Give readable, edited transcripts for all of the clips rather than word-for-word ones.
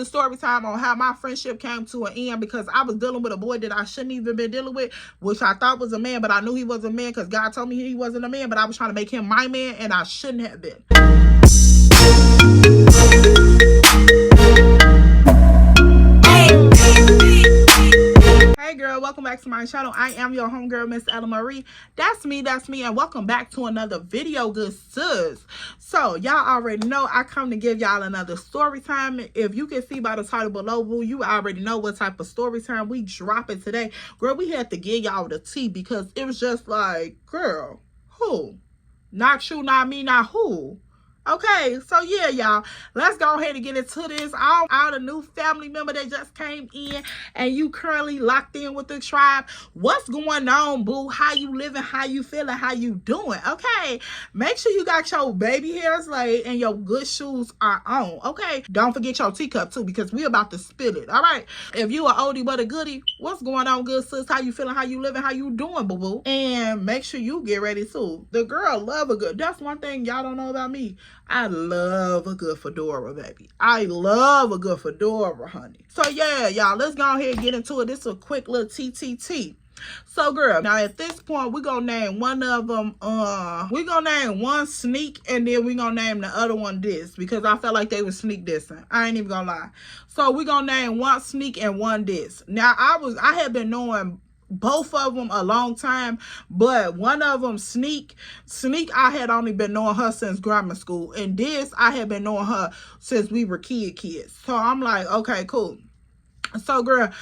the story time on how my friendship came to an end because I was dealing with a boy that I shouldn't even been dealing with, which I thought was a man, but I knew he was a man because God told me he wasn't a man, but I was trying to make him my man, and I shouldn't have been. Hey girl, welcome back to my channel. I am your homegirl, Miss Ella Marie. That's me, and welcome back to another video, good sis. So y'all already know I come to give y'all another story time. If you can see by the title below, boo, you already know what type of story time we dropping today. Girl, we had to give y'all the tea because it was just like, girl, who? Not you, not me, not who? Okay, so yeah, y'all, let's go ahead and get into this. All the new family member that just came in and you currently locked in with the tribe. What's going on, boo? How you living? How you feeling? How you doing? Okay, make sure you got your baby hairs laid and your good shoes are on. Okay, don't forget your teacup too because we about to spill it. All right, if you an oldie but a goodie, what's going on, good sis? How you feeling? How you living? How you doing, boo boo? And make sure you get ready too. The girl love a good. That's one thing y'all don't know about me. I love a good fedora, baby. I love a good fedora, honey. So yeah, y'all, let's go ahead and get into it. This is a quick little TTT. So girl, now at this point, we're gonna name one of them, we're gonna name one Sneak, and then we're gonna name the other one This, because I felt like they were sneak dissing. I ain't even gonna lie. So we're gonna name one Sneak and one This. Now I had been knowing both of them a long time, but one of them, Sneak, I had only been knowing her since grammar school, and This, I had been knowing her since we were kids. So I'm like, okay, cool. So girl,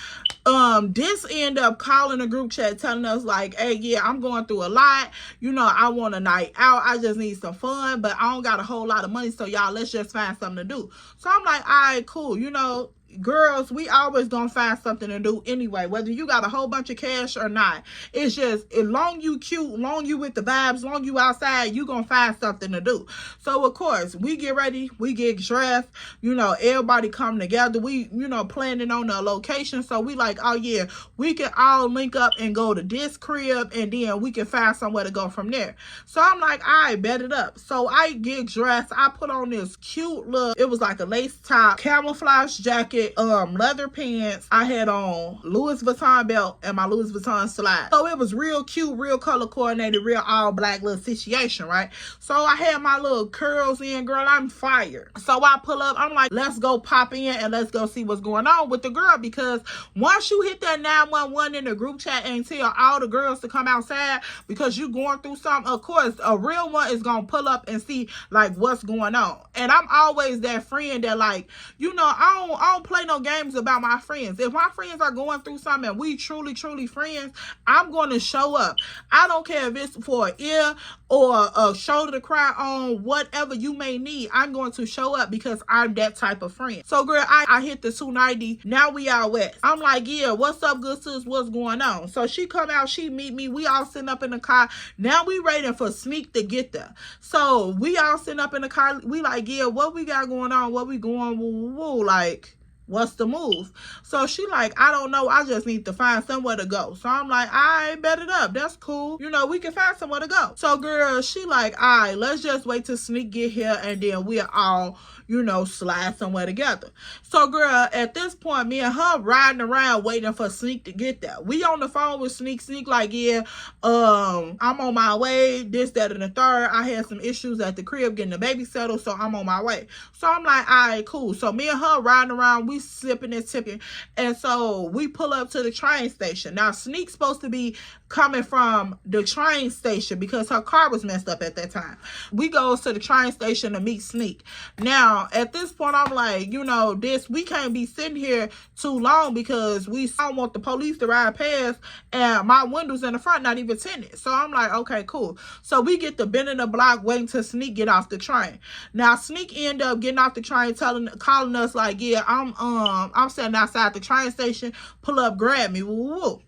This ended up calling a group chat telling us like, hey, yeah, I'm going through a lot, you know, I want a night out, I just need some fun, but I don't got a whole lot of money, so y'all, let's just find something to do. So I'm like, all right, cool, you know, girls, we always gonna find something to do anyway, whether you got a whole bunch of cash or not. It's just, as long you cute, long you with the vibes, long you outside, you gonna find something to do. So of course, we get ready, we get dressed, you know, everybody come together, we, you know, planning on the location. So we like, oh yeah, we can all link up and go to this crib, and then we can find somewhere to go from there. So I'm like, all right, bet it up. So I get dressed, I put on this cute look, it was like a lace top, camouflage jacket, leather pants. I had on Louis Vuitton belt and my Louis Vuitton slide. So it was real cute, real color coordinated, real all black little situation, right? So I had my little curls in, girl, I'm fired. So I pull up, I'm like, let's go pop in and let's go see what's going on with the girl, because once you hit that 911 in the group chat and tell all the girls to come outside because you going through something, of course, a real one is gonna pull up and see like what's going on. And I'm always that friend that, like, you know, I don't play no games about my friends. If my friends are going through something and we truly friends, I'm going to show up. I don't care if it's for an ear or a shoulder to cry on, whatever you may need, I'm going to show up because I'm that type of friend. So girl, I hit the 290. Now we out west. I'm like, yeah, what's up, good sis? What's going on? So she come out, she meet me. We all sitting up in the car. Now we waiting for Sneak to get there. So we all sitting up in the car. We like, yeah, what we got going on? What we going, woo, woo, like, what's the move? So she like, I don't know, I just need to find somewhere to go. So I'm like, I bet it up, that's cool, you know, we can find somewhere to go. So girl, she like, all right, let's just wait till Sneak get here and then we'll all, you know, slide somewhere together. So girl, at this point, me and her riding around waiting for Sneak to get there. We on the phone with Sneak like, yeah, I'm on my way, this, that, and the third. I had some issues at the crib getting the baby settled, so I'm on my way. So I'm like, all right, cool. So me and her riding around, we sipping and tipping, and so we pull up to the train station. Now Sneak's supposed to be coming from the train station because her car was messed up at that time. We goes to the train station to meet Sneak. Now at this point, I'm like, you know, This, we can't be sitting here too long because we don't want the police to ride past and my windows in the front not even tinted. So I'm like, okay, cool. So we get to bend in the block waiting till Sneak get off the train. Now Sneak end up getting off the train, calling us like, yeah, I'm sitting outside the train station, pull up, grab me, woo woo.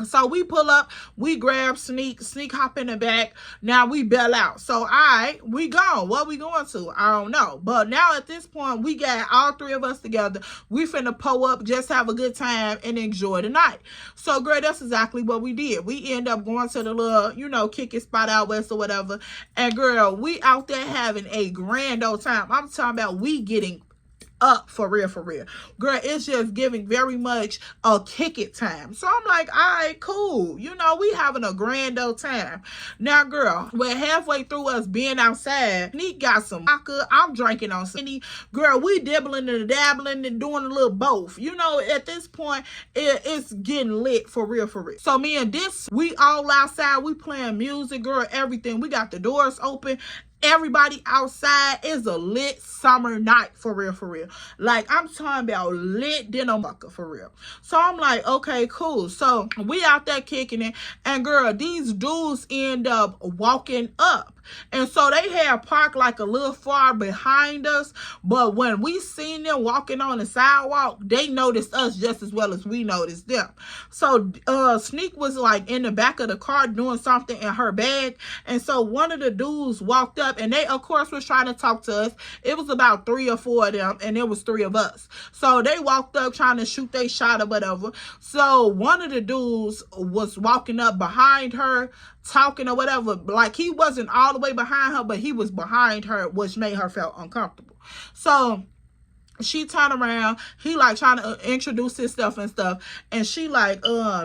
So we pull up, we grab Sneak hop in the back. Now we bail out. So, all right, we gone. What we going to? I don't know. But now at this point, we got all three of us together. We finna pull up, just have a good time, and enjoy the night. So, girl, that's exactly what we did. We end up going to the little, you know, kicking spot out west or whatever. And, girl, we out there having a grand old time. I'm talking about we getting up for real, for real. Girl, it's just giving very much a kick it time. So I'm like, all right, cool. You know, we having a grand old time. Now, girl, we're halfway through us being outside. Sneak got some vodka. I'm drinking on some. Girl, we dibbling and dabbling and doing a little both. You know, at this point, it's getting lit for real, for real. So me and this, we all outside. We playing music, girl, everything. We got the doors open. Everybody outside. Is a lit summer night for real, for real. Like, I'm talking about lit dinner mucker for real. So I'm like, okay, cool. So we out there kicking it, and girl, these dudes end up walking up. And so they had parked like a little far behind us, but when we seen them walking on the sidewalk, they noticed us just as well as we noticed them. So Sneak was like in the back of the car doing something in her bag, and so one of the dudes walked up, and they of course was trying to talk to us. It was about 3 or 4 of them, and it was 3 of us. So they walked up trying to shoot their shot or whatever. So one of the dudes was walking up behind her, talking or whatever. Like, he wasn't all the way behind her, but he was behind her, which made her feel uncomfortable. So she turned around, he like trying to introduce his stuff and stuff, and she like,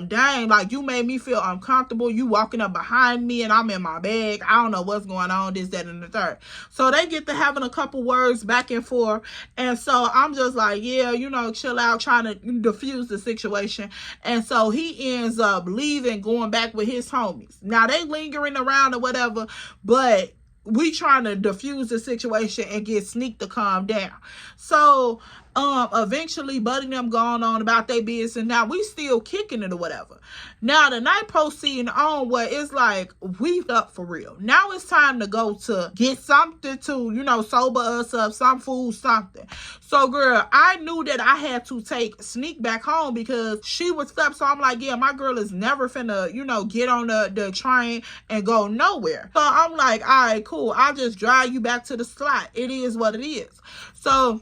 dang, like, you made me feel uncomfortable. You walking up behind me and I'm in my bag. I don't know what's going on, this, that, and the third. So they get to having a couple words back and forth, and so I'm just like, yeah, you know, chill out, trying to diffuse the situation. And so he ends up leaving, going back with his homies. Now they lingering around or whatever, but we trying to diffuse the situation and get Sneak to calm down. So eventually Buddy them going on about their business. Now we still kicking it or whatever. Now the night proceeding on where it's like, we up for real. Now it's time to go to get something to, you know, sober us up, some food, something. So girl, I knew that I had to take Sneak back home because she was up. So I'm like, yeah, my girl is never finna, you know, get on the train and go nowhere. So I'm like, all right, cool. I'll just drive you back to the slot. It is what it is. So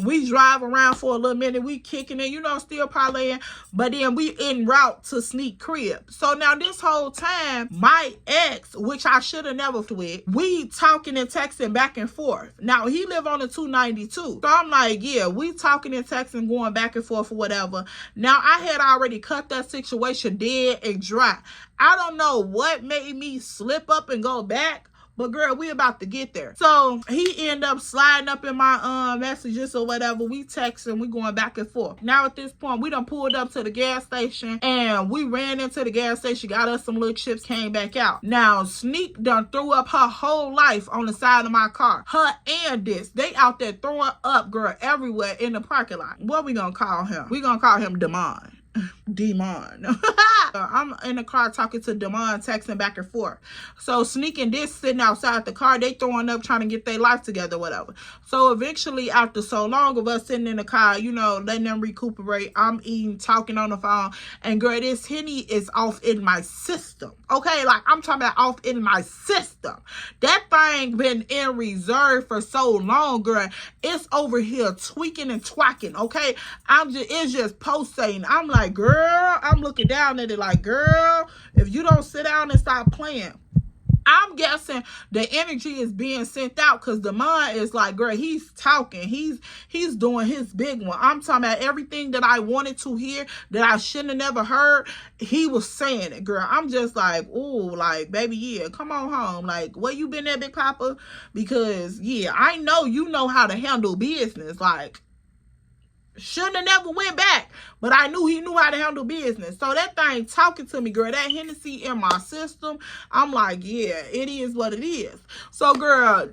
we drive around for a little minute, we kicking it, you know, still parlaying, but then we en route to Sneak crib. So now this whole time, my ex, which I should have never with, we talking and texting back and forth. Now he live on the 292. So I'm like, yeah, we talking and texting, going back and forth or whatever. Now I had already cut that situation dead and dry. I don't know what made me slip up and go back, but girl, we about to get there. So he end up sliding up in my messages or whatever. We texting, we going back and forth. Now at this point, we done pulled up to the gas station, and we ran into the gas station, got us some little chips, came back out. Now Sneak done threw up her whole life on the side of my car. Her and this, they out there throwing up, girl, everywhere in the parking lot. What we gonna call him? We gonna call him Demon. Demon. I'm in the car talking to Demon, texting back and forth. So Sneak and this sitting outside the car, they throwing up, trying to get their life together, whatever. So eventually, after so long of us sitting in the car, you know, letting them recuperate, I'm eating, talking on the phone, and girl, this Henny is off in my system. Okay, like, I'm talking about off in my system. That thing been in reserve for so long, girl. It's over here tweaking and twacking. Okay, it's just pulsating. I'm like, girl, I'm looking down at it like, girl, if you don't sit down and stop playing. I'm guessing the energy is being sent out because the mind is like, girl, he's talking. He's doing his big one. I'm talking about everything that I wanted to hear that I shouldn't have never heard. He was saying it, girl. I'm just like, ooh, like, baby, yeah, come on home. Like, where you been at, Big Papa? Because, yeah, I know you know how to handle business. Like, shouldn't have never went back, but I knew he knew how to handle business. So that thing talking to me, girl, that Hennessy in my system, I'm like, yeah, it is what it is. So girl,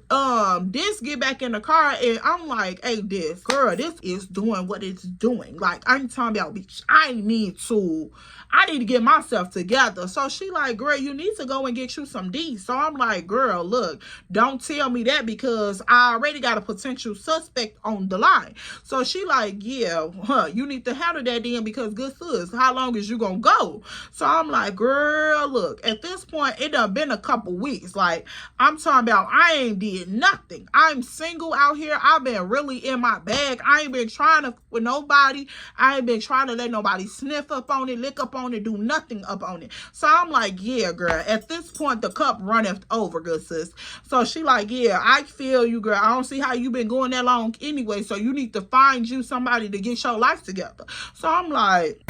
this get back in the car, and I'm like, hey, this girl, this is doing what it's doing. Like, I'm talking about, bitch, I need to get myself together. So she like, girl, you need to go and get you some D. So I'm like, girl, look, don't tell me that because I already got a potential suspect on the line. So she like, yeah, you need to handle that then, because good sis, how long is you gonna go? So I'm like, girl, look, at this point, it done been a couple weeks. Like, I'm talking about, I ain't did nothing. I'm single out here. I've been really in my bag. I ain't been trying to with nobody. I ain't been trying to let nobody sniff up on it, lick up on it, do nothing up on it. So I'm like, yeah, girl, at this point, the cup runneth over, good sis. So she like, yeah, I feel you, girl. I don't see how you been going that long anyway. So you need to find you somebody to get your life together. So I'm like,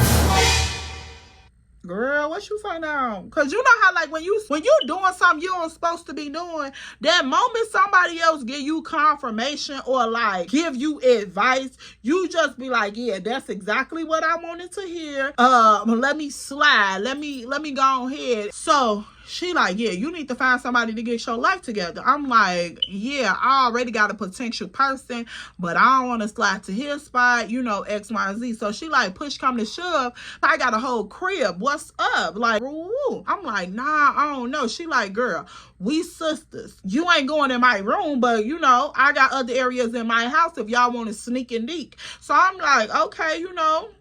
girl, what you find out? Because you know how, like, when you doing something you aren't supposed to be doing, that moment somebody else give you confirmation or like give you advice, you just be like, yeah, that's exactly what I wanted to hear. Let me slide. Let me go ahead. So she like, yeah, you need to find somebody to get your life together. I'm like, yeah, I already got a potential person, but I don't want to slide to his spot, you know, X, Y, Z. So she like, push come to shove, I got a whole crib. What's up? Like, woo. I'm like, nah, I don't know. She like, girl, we sisters. You ain't going in my room, but you know, I got other areas in my house if y'all want to sneak and deek. So I'm like, okay, you know,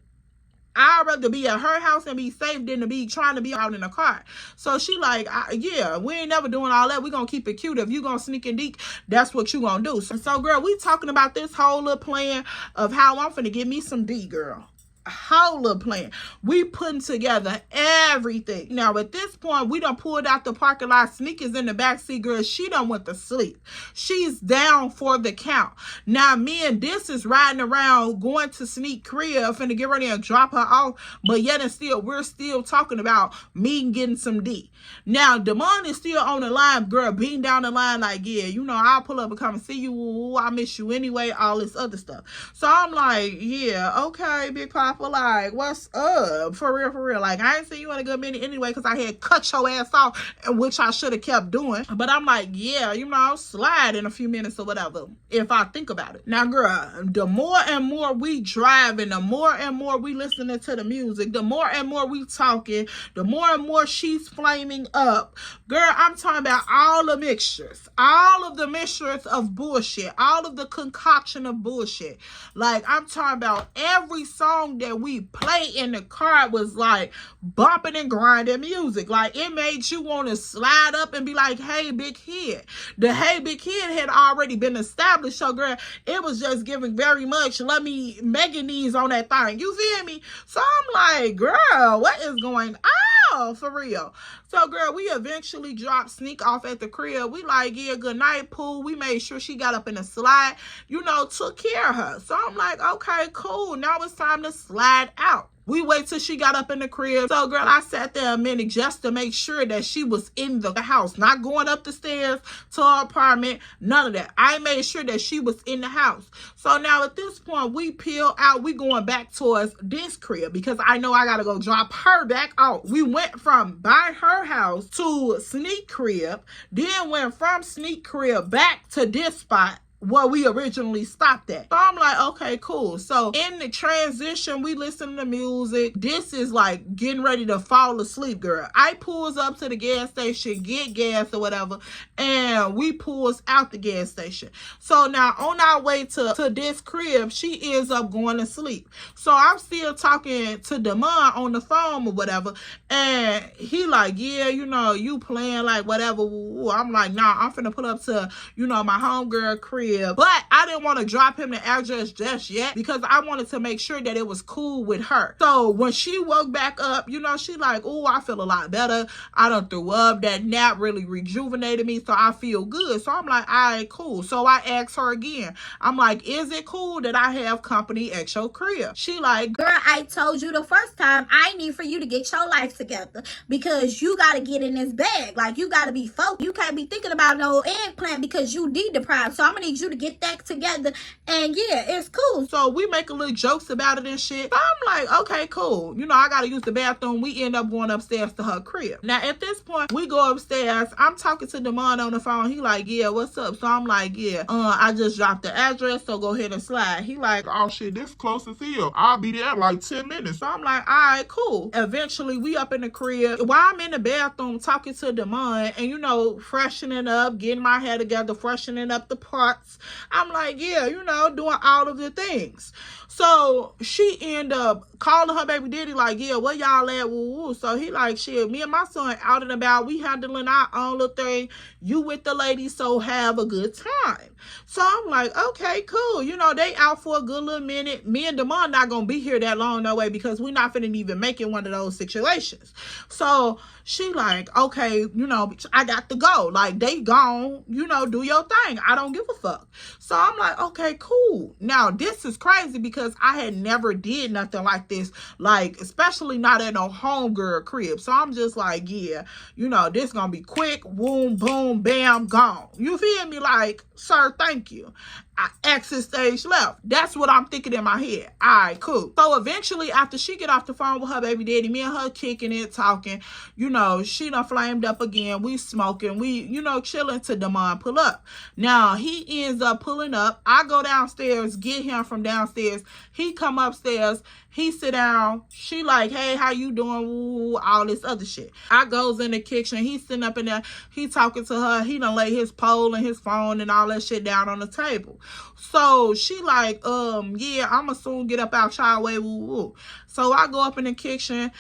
I'd rather be at her house and be safe than to be trying to be out in a car. So she like, yeah, we ain't never doing all that. We gonna keep it cute. If you gonna sneak and deek, that's what you gonna do. So girl, we talking about this whole little plan of how I'm finna get me some D, girl. Whole little plan. We putting together everything. Now at this point, we done pulled out the parking lot, sneakers in the backseat, girl. She done went to sleep. She's down for the count. Now me and this is riding around going to sneak crib, finna get ready and drop her off, but yet and still we're still talking about me getting some D. Now Damon is still on the line, girl, beating down the line like, yeah, you know, I'll pull up and come and see you. Ooh, I miss you anyway, all this other stuff. So I'm like, yeah, okay, Big Papa, like, what's up? For real. Like, I ain't seen you in a good minute anyway, because I had cut your ass off, which I should have kept doing. But I'm like, yeah, you know, I'll slide in a few minutes or whatever, if I think about it. Now, girl, the more and more we driving, the more and more we listening to the music, the more and more we talking, the more and more she's flaming up. Girl, I'm talking about all the mixtures, all of the mixtures of bullshit, all of the concoction of bullshit. Like, I'm talking about every song that we play in the car was like bumping and grinding music. Like, it made you want to slide up and be like, hey, big head. The hey, big head had already been established. So, girl, it was just giving very much, let me manganese on that thing. You feel me? So I'm like, girl, what is going on? For real. So, girl, we eventually dropped Sneak off at the crib. We like, yeah, good night, Pooh. We made sure she got up in the slide, you know, took care of her. So I'm like, okay, cool. Now it's time to slide out. We wait till she got up in the crib. So, girl, I sat there a minute just to make sure that she was in the house, not going up the stairs to her apartment, none of that. I made sure that she was in the house. So now at this point, we peel out. We going back towards this crib because I know I got to go drop her back off. We went from by her house to Sneak crib, then went from Sneak crib back to this spot where we originally stopped at. So I'm like, okay, cool. So in the transition, we listen to music. This is like getting ready to fall asleep, girl. I pulls up to the gas station, get gas or whatever, and we pulls out the gas station. So now on our way to this crib, she ends up going to sleep. So I'm still talking to Damon on the phone or whatever, and he like, yeah, you know, you playing like whatever. I'm like, nah, I'm finna pull up to, you know, my homegirl crib. But I didn't want to drop him the address just yet because I wanted to make sure that it was cool with her. So when she woke back up, you know, she like, oh, I feel a lot better. I done threw up. That nap really rejuvenated me, so I feel good. So I'm like, all right, cool. So I asked her again. I'm like, is it cool that I have company at your crib? She like, girl, I told you the first time, I need for you to get your life together because you got to get in this bag. Like, you got to be focused. You can't be thinking about no eggplant because you deprived. So I'm going to need you to get that together, and yeah, it's cool. So we make a little jokes about it and shit. So I'm like, okay, cool. You know, I gotta use the bathroom. We end up going upstairs to her crib. Now at this point, we go upstairs. I'm talking to Damon on the phone. He like, yeah, what's up? So I'm like, yeah, I just dropped the address, so go ahead and slide. He like, oh shit, this close as hell. I'll be there in like 10 minutes. So I'm like, all right, cool. Eventually, we up in the crib. While I'm in the bathroom talking to Damon and, you know, freshening up, getting my hair together, freshening up the parts things. I'm like, yeah, you know, doing all of the things. So she end up calling her baby daddy like, yeah, where y'all at? Woo woo. So he like, shit, me and my son out and about. We handling our own little thing. You with the ladies, so have a good time. So I'm like, okay, cool. You know, they out for a good little minute. Me and Damon not gonna be here that long, no way, because we not finna even make it one of those situations. So she like, okay, you know, I got to go. Like, they gone, you know, do your thing. I don't give a fuck. So I'm like, okay, cool. Now, this is crazy because I had never did nothing like this, like, especially not at no homegirl crib. So I'm just like, yeah, you know, this gonna be quick, boom, boom, bam, gone. You feel me? Like, sir, thank you. I exit stage left. That's what I'm thinking in my head. All right, cool. So eventually, after she get off the phone with her baby daddy, me and her kicking it, talking, you know, she done flamed up again. We smoking. We, you know, chilling till Damon pull up. Now, he ends up pulling up. I go downstairs, get him from downstairs. He come upstairs. He sit down. She like, hey, how you doing? Ooh, all this other shit. I goes in the kitchen. He sitting up in there. He talking to her. He done lay his pole and his phone and all that shit down on the table. So she like, yeah, I'ma soon get up out y'all way. Woo woo. So I go up in the kitchen.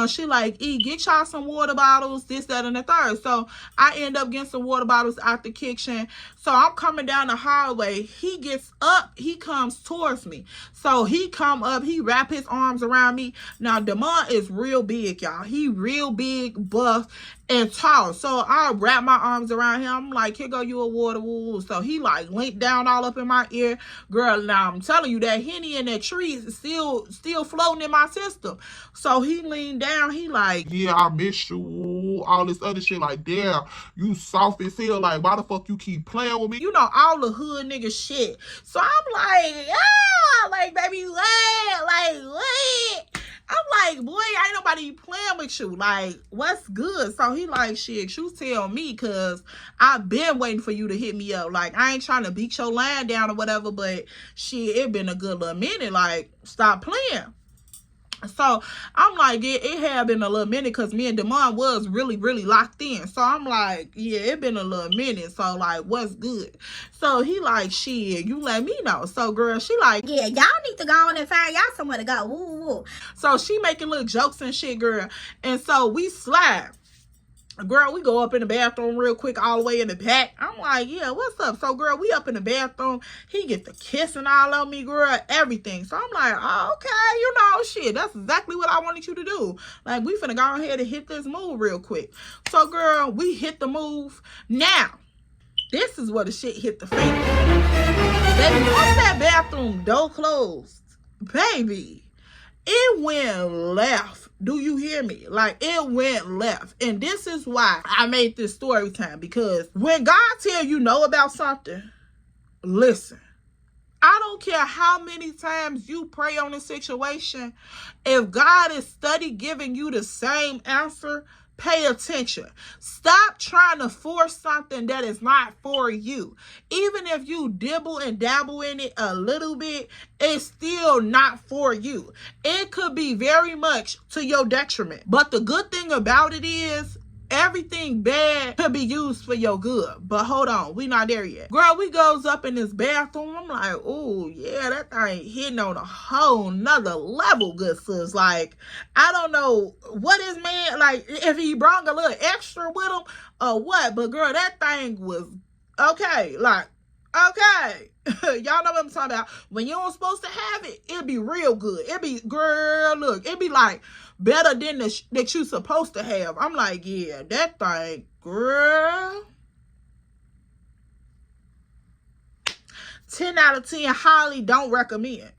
She like, get y'all some water bottles, this, that, and the third. So I end up getting some water bottles out the kitchen. So I'm coming down the hallway. He gets up. He comes towards me. So he come up. He wrap his arms around me. Now, Damon is real big, y'all. He real big, buff, and tall. So I wrap my arms around him. I'm like, here go you a water. Woo. So he like linked down all up in my ear. Girl, now I'm telling you, that Henny and that tree is still floating in my system. So he leaned down. He like, yeah, I miss you. All this other shit. Like, damn, you soft as hell. Like, why the fuck you keep playing with me? You know, all the hood nigga shit. So I'm like, like, baby, what? Like, what? I'm like, boy, ain't nobody playing with you. Like, what's good? So he like, shit, you tell me, because I've been waiting for you to hit me up. Like, I ain't trying to beat your line down or whatever, but shit, it been a good little minute. Like, stop playing. So I'm like, it had been a little minute because me and Damon was really, really locked in. So I'm like, yeah, it been a little minute. So like, what's good? So he like, shit, you let me know. So girl, she like, yeah, y'all need to go on and find y'all somewhere to go. Woo, woo. So she making little jokes and shit, girl. And so we slide. Girl, we go up in the bathroom real quick, all the way in the back. I'm like, yeah, what's up? So, girl, we up in the bathroom. He get the kissing all on me, girl, everything. So, I'm like, oh, okay, you know, shit, that's exactly what I wanted you to do. Like, we finna go ahead and hit this move real quick. So, girl, we hit the move. Now, this is where the shit hit the fan. Baby, once that bathroom door closed, baby, it went left. Do you hear me? Like, it went left. And this is why I made this story time. Because when God tell you know about something, listen. I don't care how many times you pray on a situation. If God is steady giving you the same answer, pay attention. Stop trying to force something that is not for you. Even if you dibble and dabble in it a little bit, it's still not for you. It could be very much to your detriment. But the good thing about it is, everything bad could be used for your good. But hold on, we not there yet. Girl, we goes up in this bathroom. I'm like, oh yeah, that thing hitting on a whole nother level, good sis. Like, I don't know what his man, like, if he brought a little extra with him or what. But girl, that thing was okay. Like, okay. Y'all know what I'm talking about. When you don't supposed to have it, it be real good. It be, girl, look, it be like better than that you supposed to have. I'm like, yeah, that thing, girl. 10 out of 10, highly don't recommend.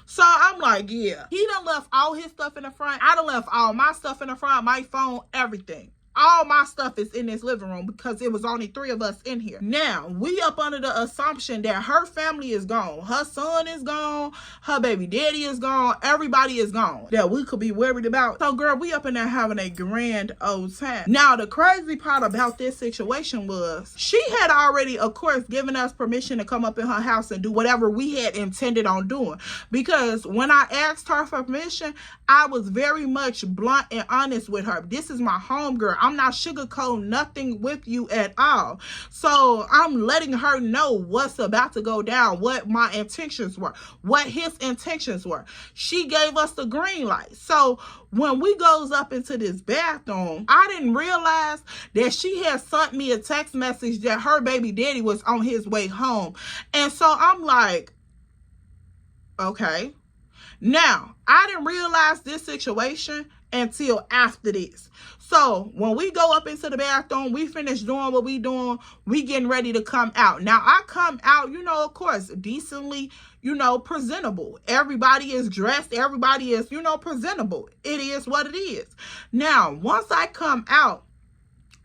So I'm like, yeah. He done left all his stuff in the front. I done left all my stuff in the front, my phone, everything. All my stuff is in this living room because it was only 3 of us in here. Now, we up under the assumption that her family is gone. Her son is gone. Her baby daddy is gone. Everybody is gone that we could be worried about. So, girl, we up in there having a grand old time. Now, the crazy part about this situation was she had already, of course, given us permission to come up in her house and do whatever we had intended on doing. Because when I asked her for permission, I was very much blunt and honest with her. This is my homegirl. I'm not sugarcoating nothing with you at all. So I'm letting her know what's about to go down, what my intentions were, what his intentions were. She gave us the green light. So when we goes up into this bathroom, I didn't realize that she had sent me a text message that her baby daddy was on his way home. And so I'm like, okay. Now, I didn't realize this situation until after this. So when we go up into the bathroom, we finish doing what we doing, we getting ready to come out. Now, I come out, you know, of course, decently, you know, presentable. Everybody is dressed. Everybody is, you know, presentable. It is what it is. Now, once I come out,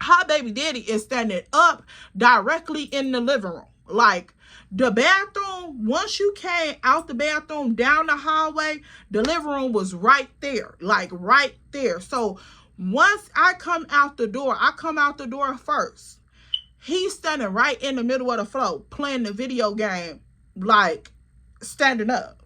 her baby daddy is standing up directly in the living room. Like, the bathroom, once you came out the bathroom down the hallway, the living room was right there. Like, right there. So, once I come out the door, I come out the door first. He's standing right in the middle of the floor playing the video game, like, standing up.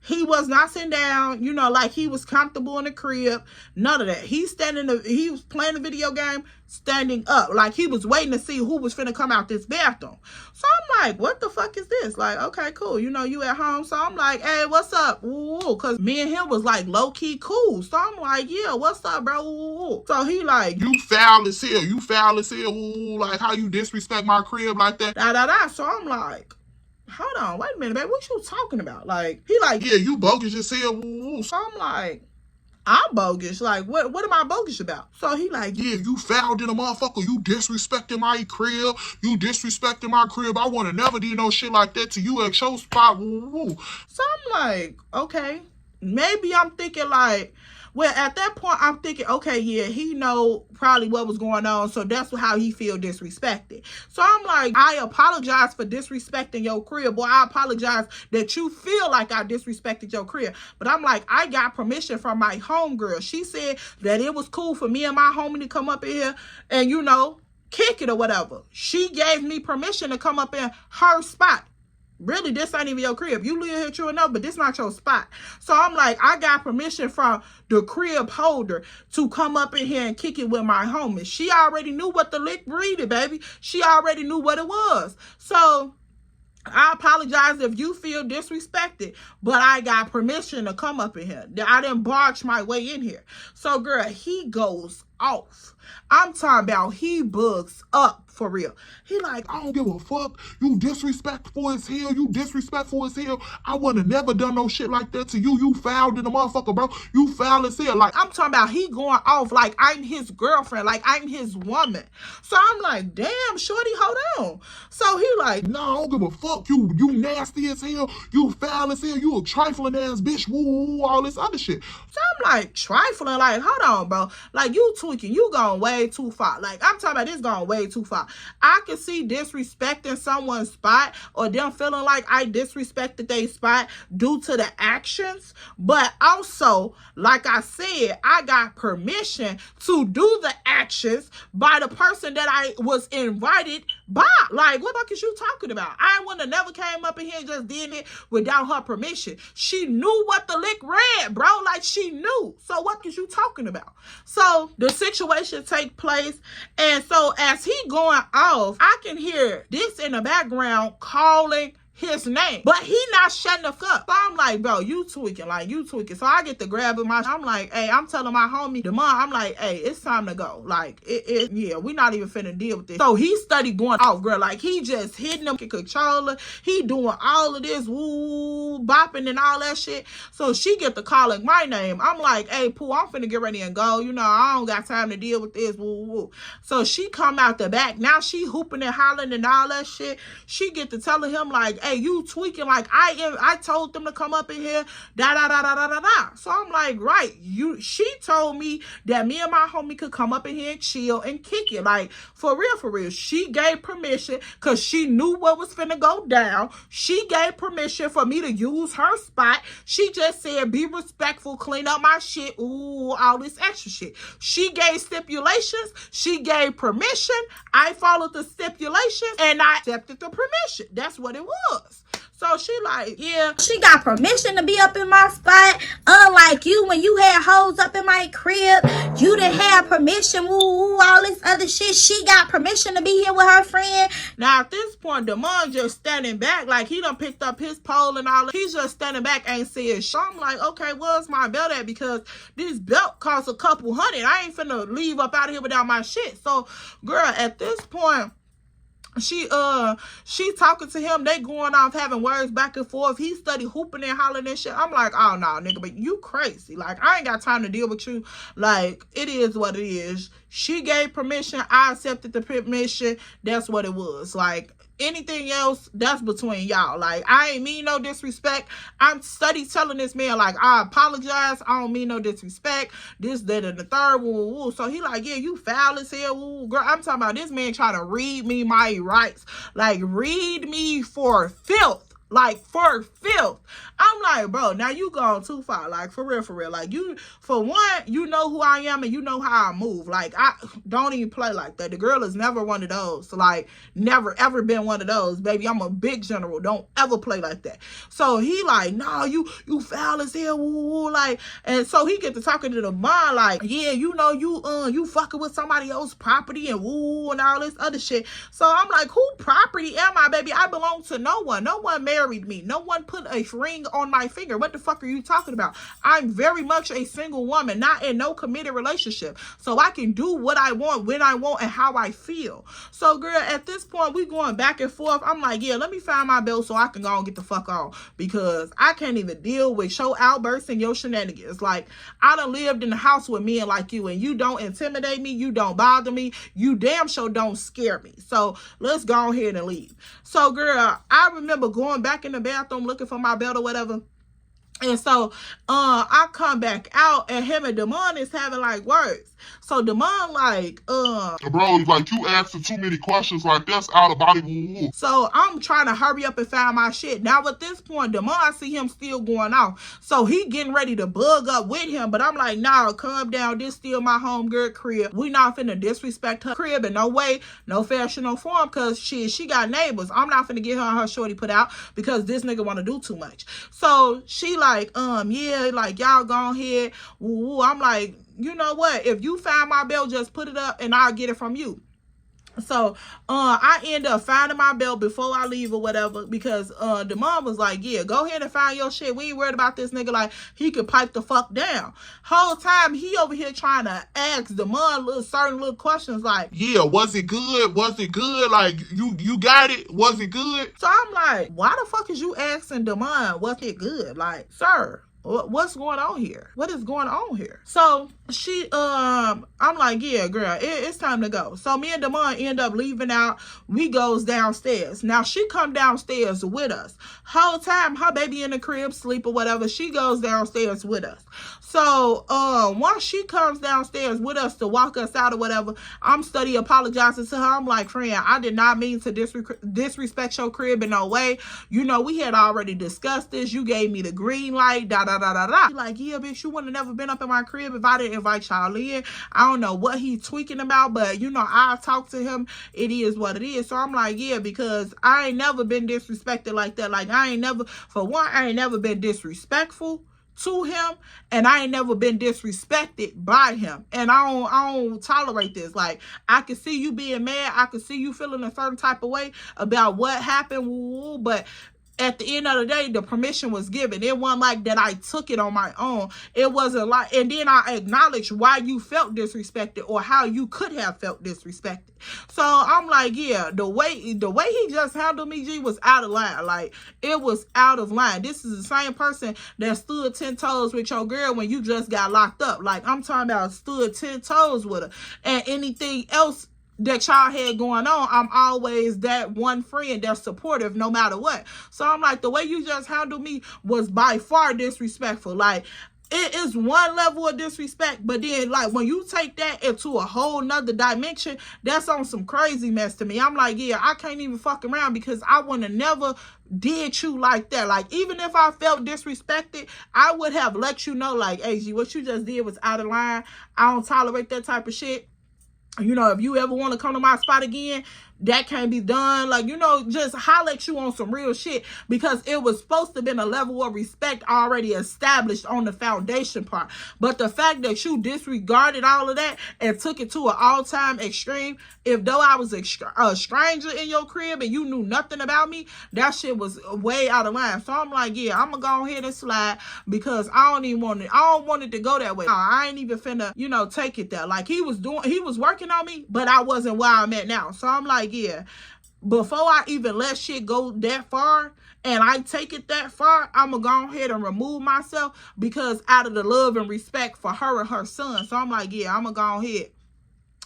He was not sitting down, you know, like he was comfortable in the crib. None of that. He was playing the video game, standing up. Like he was waiting to see who was finna come out this bathroom. So I'm like, what the fuck is this? Like, okay, cool. You know, you at home. So I'm like, hey, what's up? Ooh, cause me and him was like low key cool. So I'm like, yeah, what's up, bro? Ooh. So he like, you foul as hell. You foul as hell. Ooh, like how you disrespect my crib like that. So I'm like, hold on, wait a minute, babe. What you talking about? Like, he like, yeah, you bogus as hell. Ooh. So I'm like, I'm bogus. Like, what am I bogus about? So he like, yeah, you fouled in a motherfucker. You disrespecting my crib. You disrespecting my crib. I want to never do no shit like that to you at your spot. Ooh. So I'm like, okay. Maybe I'm thinking like, well, at that point, I'm thinking, okay, yeah, he know probably what was going on, so that's how he feel disrespected. So I'm like, I apologize for disrespecting your crib. Boy, I apologize that you feel like I disrespected your crib. But I'm like, I got permission from my homegirl. She said that it was cool for me and my homie to come up in here and, you know, kick it or whatever. She gave me permission to come up in her spot. Really, this ain't even your crib. You live here true enough, but this not your spot. So I'm like, I got permission from the crib holder to come up in here and kick it with my homie. She already knew what the lick breeded, baby. She already knew what it was. So I apologize if you feel disrespected, but I got permission to come up in here. I didn't barge my way in here. So, girl, he goes off. I'm talking about he bugs up for real. He like, I don't give a fuck. You disrespectful as hell. You disrespectful as hell. I would have never done no shit like that to you. You fouled in the motherfucker, bro. You foul as hell. Like, I'm talking about he going off like I'm his girlfriend, like I'm his woman. So I'm like, damn, shorty, hold on. So he like, no, I don't give a fuck. You nasty as hell. You foul as hell. You a trifling ass bitch. Woo, all this other shit. So I'm like, trifling, like, hold on, bro. Like, you tweaking. You going way too far. Like, I'm talking about this going way too far. I can see disrespecting someone's spot or them feeling like I disrespected their spot due to the actions. But also, like I said, I got permission to do the actions by the person that I was invited by. Like, what the fuck is you talking about? I wouldn't have never came up in here and just did it without her permission. She knew what the lick read, bro. Like, she knew. So what is you talking about? So the situation take place. And so as he going off, I can hear this in the background calling his name, but he not shutting the fuck. So I'm like, bro, you tweaking, like you tweaking. So I get to grabbing I'm like, hey, I'm telling my homie, the mom, I'm like, hey, it's time to go. Like, yeah, we not even finna deal with this. So he studied going off, girl. Like, he just hitting them controller. He doing all of this, woo, bopping and all that shit. So she get to calling my name. I'm like, hey, Pooh, I'm finna get ready and go. You know, I don't got time to deal with this, woo, woo. So she come out the back. Now she hooping and hollering and all that shit. She get to telling him like, hey, you tweaking, like I told them to come up in here, da. So I'm like, right, she told me that me and my homie could come up in here and chill and kick it. Like, for real. She gave permission because she knew what was finna go down. She gave permission for me to use her spot. She just said, be respectful, clean up my shit, ooh, all this extra shit. She gave stipulations. She gave permission. I followed the stipulations and I accepted the permission. That's what it was. So So she like, yeah. She got permission to be up in my spot. Unlike you, when you had hoes up in my crib, you didn't have permission. Woo, all this other shit. She got permission to be here with her friend. Now at this point, Damon just standing back, like he done picked up his pole and all that. He's just standing back, ain't saying shit. I'm like, okay, where's my belt at? Because this belt costs a couple $100. I ain't finna leave up out of here without my shit. So, girl, at this point, she talking to him, they going off having words back and forth. He study hooping and hollering and shit. I'm like, oh no, nigga, but you crazy. Like, I ain't got time to deal with you. Like, it is what it is. She gave permission, I accepted the permission. That's what it was. Like, anything else, that's between y'all. Like, I ain't mean no disrespect. I'm steady telling this man, like, I apologize, I don't mean no disrespect, this, that, and the third. Woo, woo. So he like, yeah, you foul as hell. Woo. Girl, I'm talking about this man trying to read me my rights. Like, read me for filth. Like, for filth. I'm like, bro, now you gone too far. Like, for real. Like, you, for one, you know who I am and you know how I move. Like, I don't even play like that. The girl is never one of those. Like, never ever been one of those. Baby, I'm a big general. Don't ever play like that. So he like, no, you foul as hell. Woo, woo. Like, and so he get to talking to the mom like, yeah, you know, you fucking with somebody else's property and woo and all this other shit. So I'm like, who property am I, baby? I belong to no one. No one married me. No one put a ring on my finger. What the fuck are you talking about? I'm very much a single woman, not in no committed relationship. So I can do what I want, when I want, and how I feel. So, girl, at this point, we going back and forth. I'm like, yeah, let me find my belt so I can go and get the fuck on. Because I can't even deal with your outbursts and your shenanigans. Like, I done lived in the house with men like you, and you don't intimidate me. You don't bother me. You damn sure don't scare me. So, let's go ahead and leave. So, girl, I remember going back in the bathroom looking for my belt or whatever. And so I come back out and him and Damon is having like words. So Damon like bro, like you asking too many questions, like that's out of body woo. So I'm trying to hurry up and find my shit. Now at this point, Damon, I see him still going off. So he getting ready to bug up with him. But I'm like, nah, calm down. This still my homegirl crib. We not finna disrespect her crib in no way, no fashion, no form. Cause she got neighbors. I'm not finna get her shorty put out because this nigga wanna do too much. So she like, yeah, like y'all go ahead. Woo. I'm like, you know what? If you find my belt, just put it up and I'll get it from you. So I end up finding my belt before I leave or whatever, because the mom was like, yeah, go ahead and find your shit. We ain't worried about this nigga. Like, he could pipe the fuck down. Whole time he over here trying to ask the mom certain little questions like, yeah, was it good? Was it good? Like, you got it? Was it good? So I'm like, why the fuck is you asking the mom, was it good? Like, sir, what's going on here? What is going on here? So she, I'm like, yeah, girl, it's time to go. So me and Damon end up leaving out. We goes downstairs. Now she come downstairs with us. Whole time her baby in the crib, sleep or whatever, she goes downstairs with us. So once she comes downstairs with us to walk us out or whatever, I'm steady apologizing to her. I'm like, friend, I did not mean to disrespect your crib in no way. You know, we had already discussed this. You gave me the green light, She like, yeah, bitch, you wouldn't have never been up in my crib if I didn't invite y'all in. I don't know what he's tweaking about, but you know, I talked to him. It is what it is. So I'm like, yeah, because I ain't never been disrespected like that. Like, I ain't never, for one, I ain't never been disrespectful to him, and I ain't never been disrespected by him, and I don't tolerate this. Like, I can see you being mad, I can see you feeling a certain type of way about what happened, but at the end of the day, the permission was given. It wasn't like that I took it on my own. It wasn't like, and then I acknowledged why you felt disrespected or how you could have felt disrespected. So I'm like, yeah, the way he just handled me, G, was out of line. Like, it was out of line. This is the same person that stood 10 toes with your girl when you just got locked up. Like, I'm talking about stood 10 toes with her. And anything else that y'all had going on, I'm always that one friend that's supportive no matter what. So I'm like, the way you just handled me was by far disrespectful. Like, it is one level of disrespect, but then like when you take that into a whole nother dimension, that's on some crazy mess to me. I'm like, yeah, I can't even fuck around because I would have never did you like that. Like, even if I felt disrespected, I would have let you know, like, hey, G, what you just did was out of line. I don't tolerate that type of shit. You know, if you ever want to come to my spot again, that can't be done. Like, you know, just holler at you on some real shit, because it was supposed to have been a level of respect already established on the foundation part. But the fact that you disregarded all of that and took it to an all-time extreme, if though I was a stranger in your crib and you knew nothing about me, that shit was way out of line. So I'm like, yeah, I'm gonna go ahead and slide, because I don't want it to go that way. I ain't even finna, you know, take it there. Like, he was working on me, but I wasn't where I'm at now. So I'm like, yeah, before I even let shit go that far and I take it that far, I'm gonna go ahead and remove myself, because out of the love and respect for her and her son. So I'm like, yeah, I'm gonna go ahead.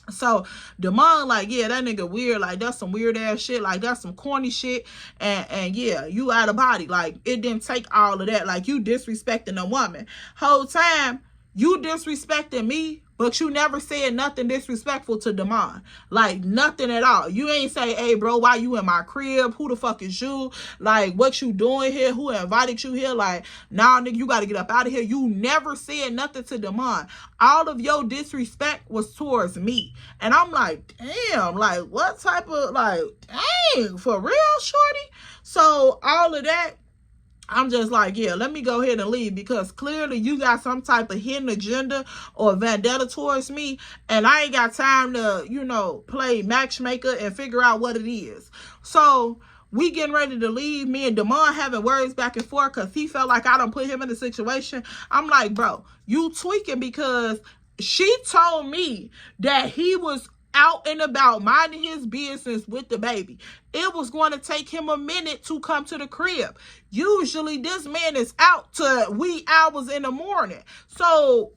So Demond like, yeah, that nigga weird. Like, that's some weird ass shit. Like, that's some corny shit. And yeah, you out of body. Like, it didn't take all of that. Like, you disrespecting a woman. Whole time, you disrespecting me, but you never said nothing disrespectful to Demond. Like, nothing at all. You ain't say, hey, bro, why you in my crib? Who the fuck is you? Like, what you doing here? Who invited you here? Like, nah, nigga, you got to get up out of here. You never said nothing to Demond. All of your disrespect was towards me. And I'm like, damn, like, what type of, like, dang, for real, shorty? So, all of that, I'm just like, yeah, let me go ahead and leave, because clearly you got some type of hidden agenda or vendetta towards me, and I ain't got time to, you know, play matchmaker and figure out what it is. So we getting ready to leave. Me and Demond having words back and forth, because he felt like I done put him in a situation. I'm like, bro, you tweaking, because she told me that he was out and about minding his business with the baby. It was going to take him a minute to come to the crib. Usually this man is out to wee hours in the morning. So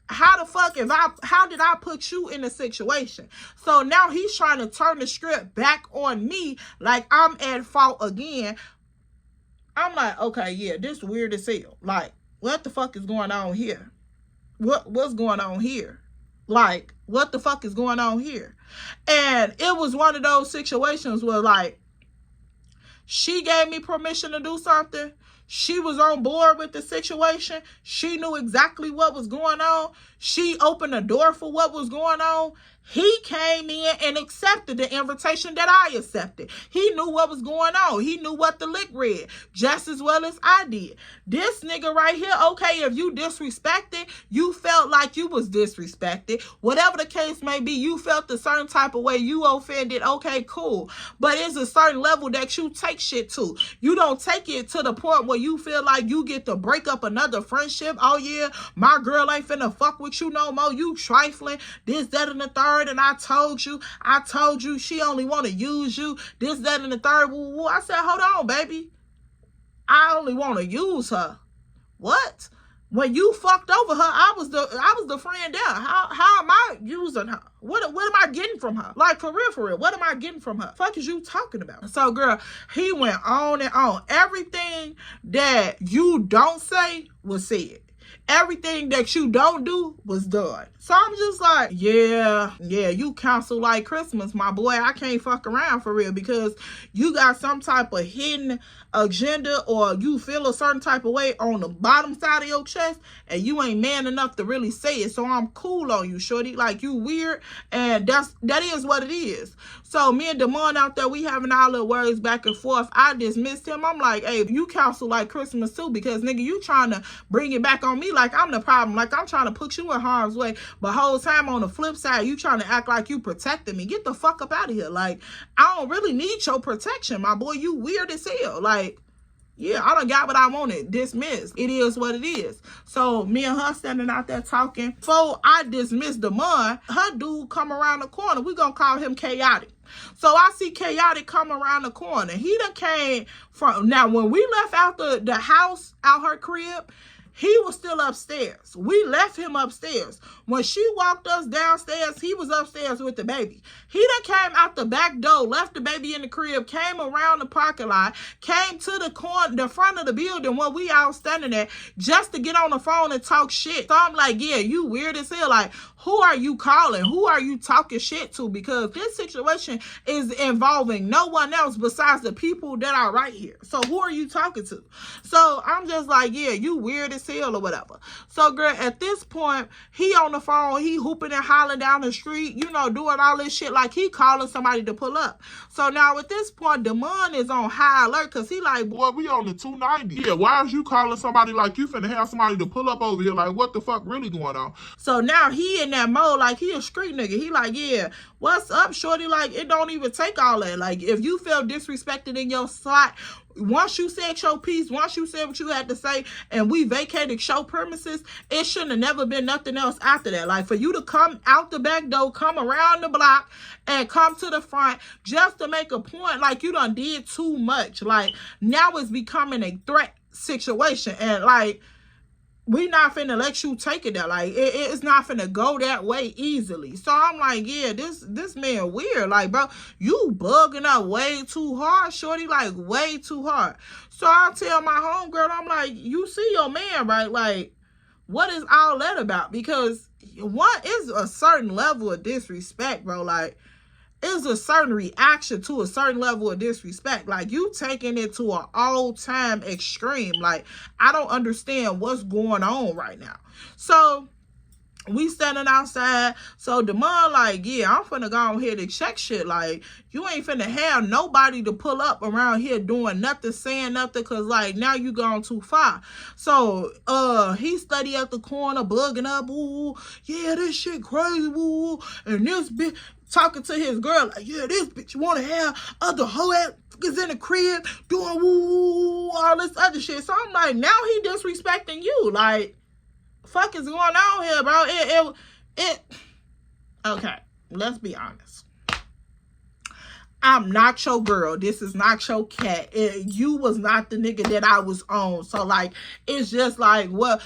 how the fuck how did I put you in a situation? So now he's trying to turn the script back on me, like I'm at fault again. I'm like, okay, yeah, this weird as hell. Like, what the fuck is going on here? What's going on here? Like, what the fuck is going on here? And it was one of those situations where, like, she gave me permission to do something. She was on board with the situation. She knew exactly what was going on. She opened the door for what was going on. He came in and accepted the invitation that I accepted. He knew what was going on. He knew what the lick read just as well as I did. This nigga right here, okay, if you disrespected, you felt like you was disrespected. Whatever the case may be, you felt a certain type of way, you offended, okay, cool. But it's a certain level that you take shit to. You don't take it to the point where you feel like you get to break up another friendship. Oh yeah, my girl ain't finna fuck with you no more. You trifling, this, that, and the third. And I told you she only want to use you, this, that, and the third. I said, hold on, baby. I only want to use her. What? When you fucked over her, I was the friend there. How am I using her? What am I getting from her? Like, for real, what am I getting from her? Fuck is you talking about? So, girl, he went on and on. Everything that you don't say was said. Everything that you don't do was done. So I'm just like, yeah, you counsel like Christmas, my boy. I can't fuck around for real, because you got some type of hidden agenda, or you feel a certain type of way on the bottom side of your chest, and you ain't man enough to really say it. So I'm cool on you, shorty. Like, you weird, and that is what it is. So me and Demond out there, we having our little words back and forth. I dismissed him. I'm like, hey, you counsel like Christmas too, because nigga, you trying to bring it back on me like I'm the problem, like I'm trying to put you in harm's way. But whole time on the flip side, you trying to act like you protecting me. Get the fuck up out of here. Like, I don't really need your protection, my boy. You weird as hell. Like, yeah, I done got what I wanted. Dismissed. It is what it is. So me and her standing out there talking. Before I dismissed Demond, her dude come around the corner. We gonna call him Chaotic. So I see Chaotic come around the corner. He done came from, now when we left out the house, out her crib, he was still upstairs. We left him upstairs. When she walked us downstairs, he was upstairs with the baby. He done came out the back door, left the baby in the crib, came around the parking lot, came to the front of the building where we all standing at, just to get on the phone and talk shit. So I'm like, yeah, you weird as hell. Like, who are you calling? Who are you talking shit to? Because this situation is involving no one else besides the people that are right here. So who are you talking to? So I'm just like, yeah, you weird as as hell or whatever. So, girl, at this point, he on the phone, he hooping and hollering down the street, you know, doing all this shit like he calling somebody to pull up. So now at this point, Damon is on high alert because he like, boy, we on the 290. Yeah, why is you calling somebody like you finna have somebody to pull up over here? Like, what the fuck really going on? So now he in that mode like he a street nigga. He like, yeah, what's up, shorty? Like, it don't even take all that. Like, if you feel disrespected in your slot, once you said your piece, once you said what you had to say, and we vacated show premises, it shouldn't have never been nothing else after that. Like, for you to come out the back door, come around the block, and come to the front just to make a point, like, you done did too much. Like, now it's becoming a threat situation. And, like, we not finna let you take it there. Like, it's not finna go that way easily. So I'm like, yeah, this man weird. Like, bro, you bugging up way too hard, shorty. Like, way too hard. So I tell my homegirl, I'm like, you see your man, right? Like, what is all that about? Because what is a certain level of disrespect, bro? Like, it's a certain reaction to a certain level of disrespect. Like, you taking it to an all-time extreme. Like, I don't understand what's going on right now. So we standing outside. So Damon like, yeah, I'm finna go on here to check shit. Like, you ain't finna have nobody to pull up around here doing nothing, saying nothing, because, like, now you gone too far. So, he study at the corner, bugging up, ooh, yeah, this shit crazy, ooh, and this bitch talking to his girl, like, yeah, this bitch want to have other hoe ass niggas in the crib doing woo, all this other shit. So I'm like, now he disrespecting you. Like, fuck is going on here, bro? Okay, let's be honest. I'm not your girl. This is not your cat. You was not the nigga that I was on. So, like, it's just like, what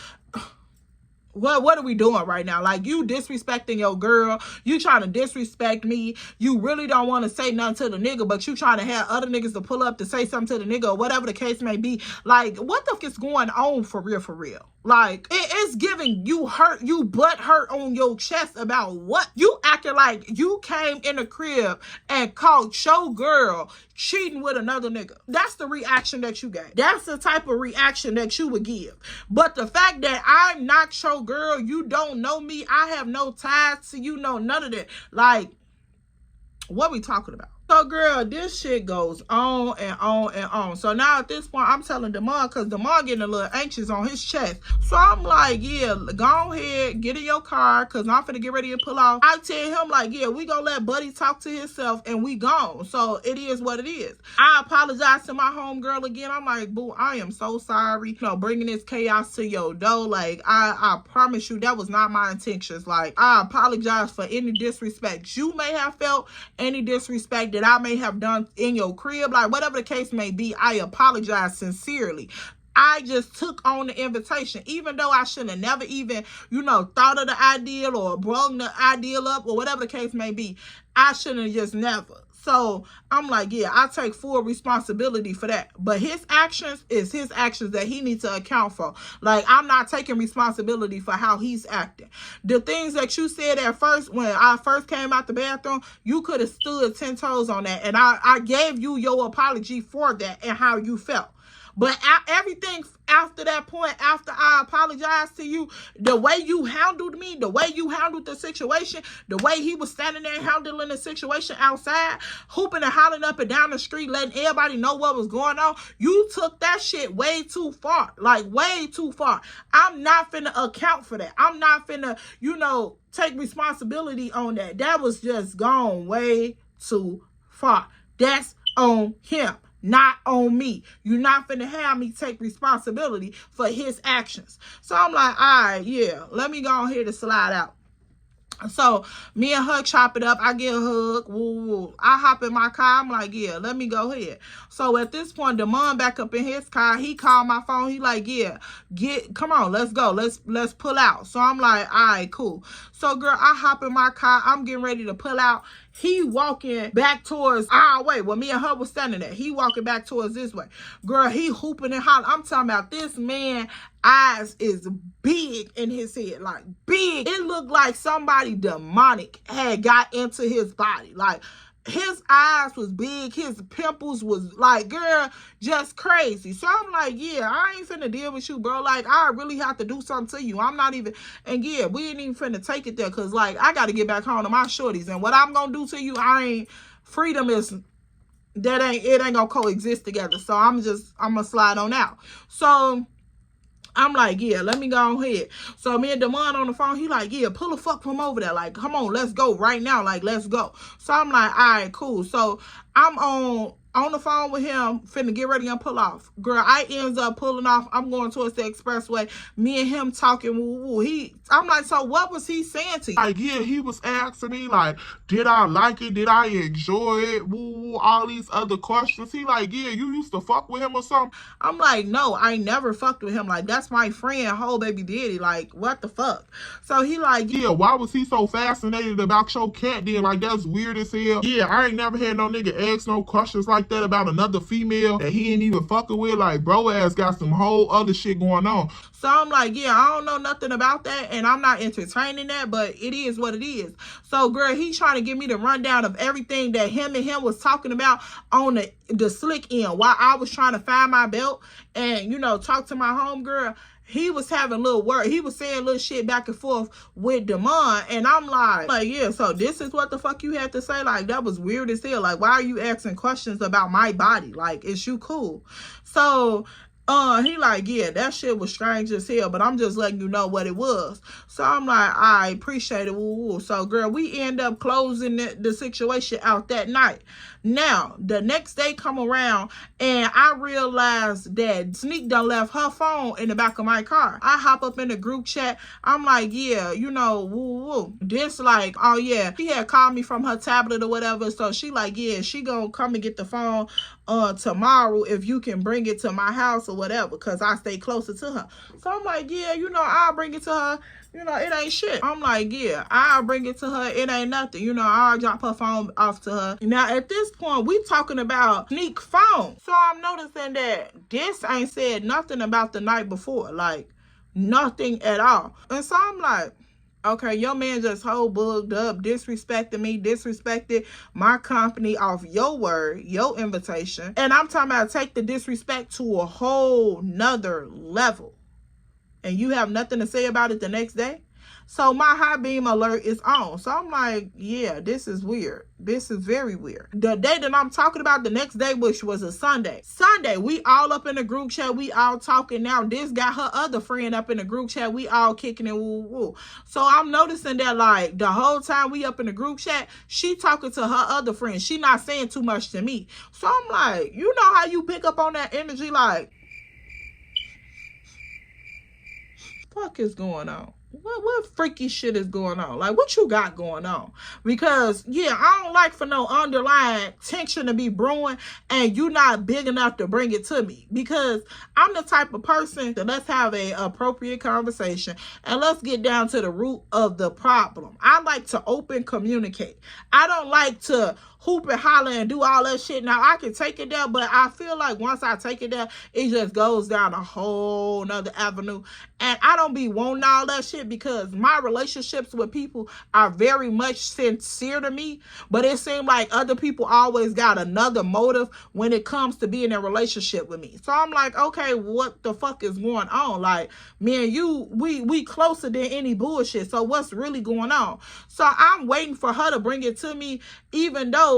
are we doing right now? Like, you disrespecting your girl. You trying to disrespect me. You really don't want to say nothing to the nigga, but you trying to have other niggas to pull up to say something to the nigga or whatever the case may be. Like, what the fuck is going on for real, for real? Like, it's giving you hurt, you butt hurt on your chest about what? You acting like you came in the crib and caught your girl cheating with another nigga. That's the reaction that you gave. That's the type of reaction that you would give. But the fact that I'm not your girl, you don't know me, I have no ties to you, no none of that. Like, what we talking about? So, girl, this shit goes on and on and on. So now at this point, I'm telling Damon, because Damon getting a little anxious on his chest. So I'm like, yeah, go ahead, get in your car, because I'm finna get ready to pull off. I tell him, like, yeah, we gonna let Buddy talk to himself and we gone. So it is what it is. I apologize to my homegirl again. I'm like, boo, I am so sorry. You know, bringing this chaos to your door. Like, I promise you that was not my intentions. Like, I apologize for any disrespect you may have felt, any disrespect that I may have done in your crib, like, whatever the case may be. I apologize sincerely. I just took on the invitation, even though I should have never even, you know, thought of the ideal or brought the ideal up or whatever the case may be. I shouldn't have just never. So I'm like, yeah, I take full responsibility for that. But his actions is his actions that he needs to account for. Like, I'm not taking responsibility for how he's acting. The things that you said at first, when I first came out the bathroom, you could have stood 10 toes on that. And I gave you your apology for that and how you felt. But everything after that point, after I apologized to you, the way you handled me, the way you handled the situation, the way he was standing there handling the situation outside, hooping and hollering up and down the street, letting everybody know what was going on, you took that shit way too far. Like, way too far. I'm not finna account for that. I'm not finna, you know, take responsibility on that. That was just gone way too far. That's on him, not on me. You're not finna have me take responsibility for his actions. So I'm like, all right, yeah, let me go on here to slide out. So me and her chop it up. I get a hug. Woo, woo. I hop in my car. I'm like, yeah, let me go ahead. So at this point, Damon back up in his car. He called my phone. He like, yeah, come on, let's go. Let's pull out. So I'm like, all right, cool. So, girl, I hop in my car. I'm getting ready to pull out. He walking back towards our way. Well, me and her was standing there. He walking back towards this way. Girl, he hooping and hollering. I'm talking about this man eyes is big in his head. Like, big. It looked like somebody demonic had got into his body. Like, his eyes was big, his pimples was like, girl, just crazy. So I'm like, yeah, I ain't finna deal with you, bro. Like, I really have to do something to you. I'm not even, and yeah, we ain't even finna take it there, because like, I gotta get back home to my shorties, and what I'm gonna do to you, freedom is, it ain't gonna coexist together. So I'm gonna slide on out. So I'm like, yeah, let me go ahead. So me and Damon on the phone, he like, yeah, pull the fuck from over there. Like, come on, let's go right now. Like, let's go. So I'm like, all right, cool. So I'm on the phone with him, finna get ready and pull off. Girl, I ends up pulling off. I'm going towards the expressway. Me and him talking woo woo. I'm like, so what was he saying to you? Like, yeah, he was asking me, like, did I like it? Did I enjoy it? Woo, woo, all these other questions. He like, yeah, you used to fuck with him or something? I'm like, no, I never fucked with him. Like, that's my friend, whole baby daddy. Like, what the fuck? So he like, yeah, why was he so fascinated about your cat then? Like, that's weird as hell. Yeah, I ain't never had no nigga ask no questions like that about another female that he ain't even fucking with. Like, bro ass got some whole other shit going on. So I'm like, yeah, I don't know nothing about that, and I'm not entertaining that, but it is what it is. So, girl, he's trying to give me the rundown of everything that him was talking about on the slick end while I was trying to find my belt and, you know, talk to my homegirl. He was having a little word. He was saying little shit back and forth with Damon. And I'm like, yeah, so this is what the fuck you had to say? Like, that was weird as hell. Like, why are you asking questions about my body? Like, is you cool? So he like, yeah, that shit was strange as hell, but I'm just letting you know what it was. So I'm like, I appreciate it. Woo woo. So, girl, we end up closing the situation out that night. Now, the next day come around, and I realized that Sneak done left her phone in the back of my car. I hop up in the group chat. I'm like, yeah, you know, woo woo. This like, oh yeah, she had called me from her tablet or whatever. So she like, yeah, she gonna come and get the phone tomorrow if you can bring it to my house or whatever, because I stay closer to her. So I'm like, yeah, you know, I'll bring it to her. You know, it ain't shit. I'm like, yeah, I'll bring it to her. It ain't nothing. You know, I'll drop her phone off to her. Now, at this point, we talking about Sneak phone. So I'm noticing that this ain't said nothing about the night before. Like, nothing at all. And so I'm like, okay, your man just whole bugged up, disrespected me, disrespected my company off your word, your invitation. And I'm talking about take the disrespect to a whole nother level. And you have nothing to say about it the next day? So my high beam alert is on. So I'm like, yeah, this is weird. This is very weird. The day that I'm talking about, the next day, which was a Sunday. Sunday, we all up in the group chat. We all talking now. This got her other friend up in the group chat. We all kicking it woo woo. So I'm noticing that like the whole time we up in the group chat, she talking to her other friend. She not saying too much to me. So I'm like, you know how you pick up on that energy? Like, fuck is going on? What freaky shit is going on? Like, what you got going on? Because, yeah, I don't like for no underlying tension to be brewing and you not big enough to bring it to me. Because I'm the type of person that let's have a appropriate conversation and let's get down to the root of the problem. I like to open communicate. I don't like to hoop and holler and do all that shit. Now, I can take it there, but I feel like once I take it there, it just goes down a whole nother avenue. And I don't be wanting all that shit because my relationships with people are very much sincere to me. But it seems like other people always got another motive when it comes to being in a relationship with me. So I'm like, okay, what the fuck is going on? Like, me and you, we closer than any bullshit. So what's really going on? So I'm waiting for her to bring it to me, even though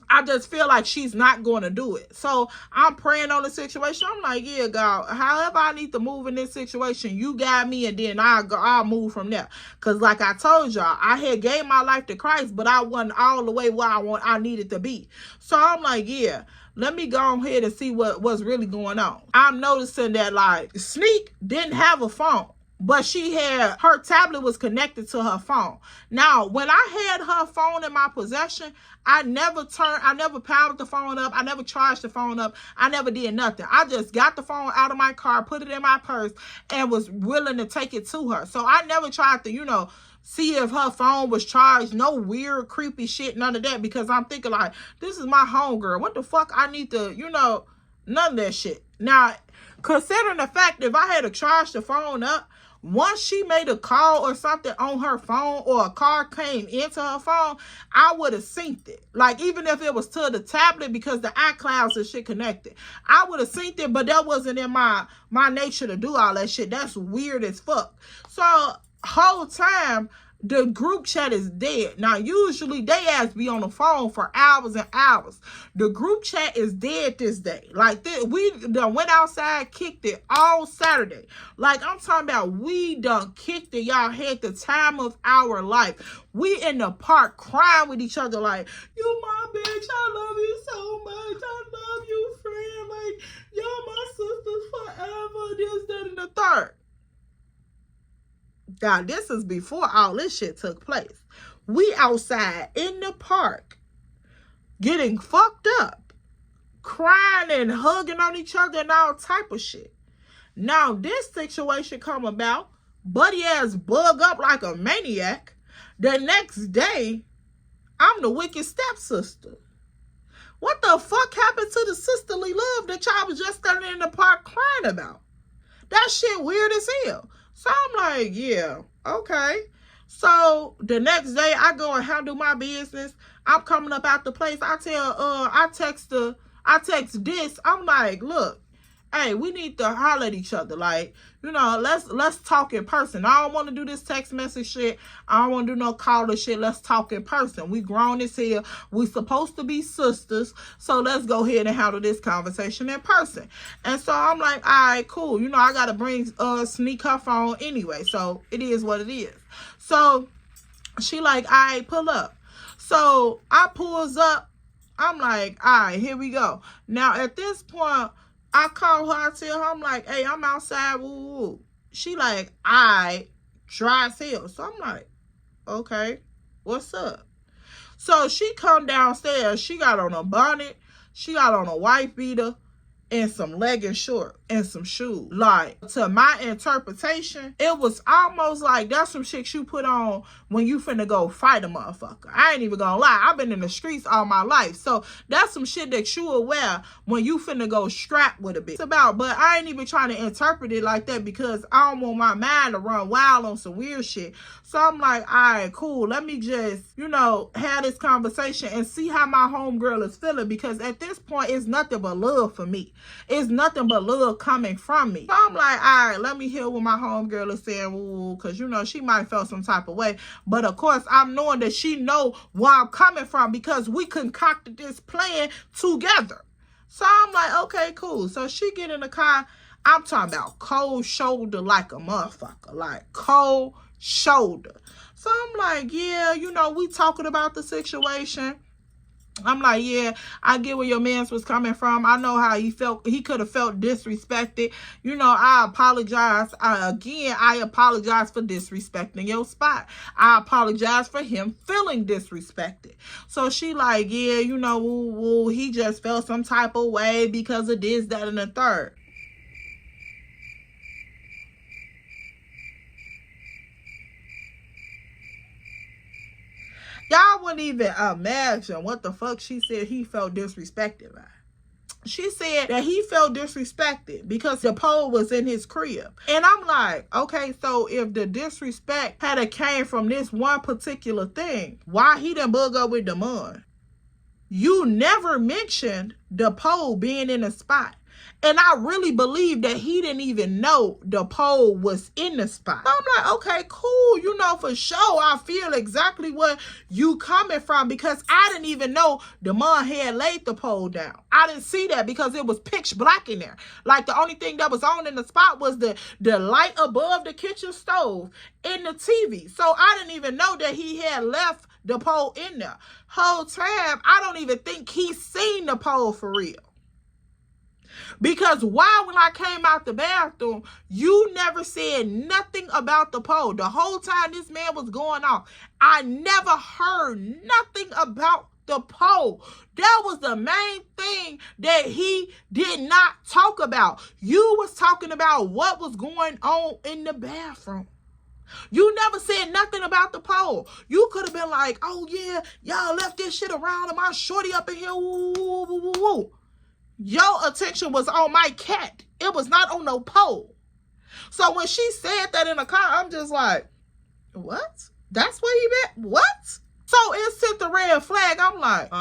I just feel like she's not going to do it. So I'm praying on the situation. I'm like, yeah, God, however I need to move in this situation, you guide me, and then I'll move from there. Because like I told y'all, I had gave my life to Christ, but I wasn't all the way where I needed to be. So I'm like, yeah, let me go ahead and see what's really going on. I'm noticing that like Sneak didn't have a phone, but her tablet was connected to her phone. Now, when I had her phone in my possession, I never powered the phone up. I never charged the phone up. I never did nothing. I just got the phone out of my car, put it in my purse, and was willing to take it to her. So I never tried to, you know, see if her phone was charged. No weird, creepy shit, none of that, because I'm thinking like, this is my homegirl. What the fuck I need to, you know, none of that shit. Now, considering the fact if I had to charge the phone up, Once she made a call or something on her phone or a car came into her phone, I would have synced it. Like, even if it was to the tablet, because the iClouds and shit connected, I would have synced it, but that wasn't in my nature to do all that shit. That's weird as fuck. So, whole time, the group chat is dead. Now, usually they ass be on the phone for hours and hours. The group chat is dead this day. Like, we done went outside, kicked it all Saturday. Like, I'm talking about we done kicked it. Y'all had the time of our life. We in the park crying with each other like, you my bitch, I love you so much. I love you, friend. Like, y'all my sisters forever. This, that, and the third. Now, this is before all this shit took place. We outside in the park getting fucked up, crying and hugging on each other and all type of shit. Now, this situation come about, buddy ass bug up like a maniac. The next day, I'm the wicked stepsister. What the fuck happened to the sisterly love that y'all was just standing in the park crying about? That shit weird as hell. So I'm like, yeah, okay. So the next day I go and handle my business. I'm coming up out the place. I text this. I'm like, look, hey, we need to holler at each other. Like, you know, let's talk in person. I don't want to do this text message shit. I don't want to do no caller shit. Let's talk in person. We grown as hell. We supposed to be sisters. So let's go ahead and handle this conversation in person. And so I'm like, all right, cool. You know, I got to bring sneak her phone anyway. So it is what it is. So she like, all right, pull up. So I pulls up. I'm like, all right, here we go. Now at this point, I call her, I tell her, I'm like, hey, I'm outside, woo, woo. She like, I dry as hell. So I'm like, okay, what's up? So she come downstairs, she got on a bonnet, she got on a wife beater, and some leggings short, and some shoes. Like, to my interpretation, it was almost like that's some shit you put on when you finna go fight a motherfucker. I ain't even gonna lie, I've been in the streets all my life, so that's some shit that you will wear when you finna go strap with a bitch. It's about, but I ain't even trying to interpret it like that because I don't want my mind to run wild on some weird shit. So I'm like, all right, cool, let me just, you know, have this conversation and see how my homegirl is feeling, because at this point, it's nothing but love for me. It's nothing but love coming from me. So I'm like, all right, let me hear what my homegirl is saying, because, you know, she might feel some type of way. But, of course, I'm knowing that she know where I'm coming from because we concocted this plan together. So I'm like, okay, cool. So she get in the car. I'm talking about cold shoulder like a motherfucker. Like, cold shoulder. So I'm like, yeah, you know, we talking about the situation. I'm like, yeah, I get where your man's was coming from. I know how he felt. He could have felt disrespected. You know, I apologize. I apologize for disrespecting your spot. I apologize for him feeling disrespected. So she like, yeah, you know, he just felt some type of way because of this, that, and the third. Y'all wouldn't even imagine what the fuck she said he felt disrespected by. She said that he felt disrespected because the pole was in his crib. And I'm like, okay, so if the disrespect had came from this one particular thing, why he done bug up with Damon? You never mentioned the pole being in a spot. And I really believe that he didn't even know the pole was in the spot. So I'm like, okay, cool. You know, for sure, I feel exactly where you coming from because I didn't even know Damon had laid the pole down. I didn't see that because it was pitch black in there. Like, the only thing that was on in the spot was the light above the kitchen stove and the TV. So I didn't even know that he had left the pole in there. Whole time, I don't even think he seen the pole for real. Because why, when I came out the bathroom, you never said nothing about the pole. The whole time this man was going off, I never heard nothing about the pole. That was the main thing that he did not talk about. You was talking about what was going on in the bathroom. You never said nothing about the pole. You could have been like, oh yeah, y'all left this shit around and my shorty up in here, woo, woo, woo, woo. Your attention was on my cat. It was not on no pole. So when she said that in the car, I'm just like, what? That's what he meant? What? So it sent the red flag. I'm like,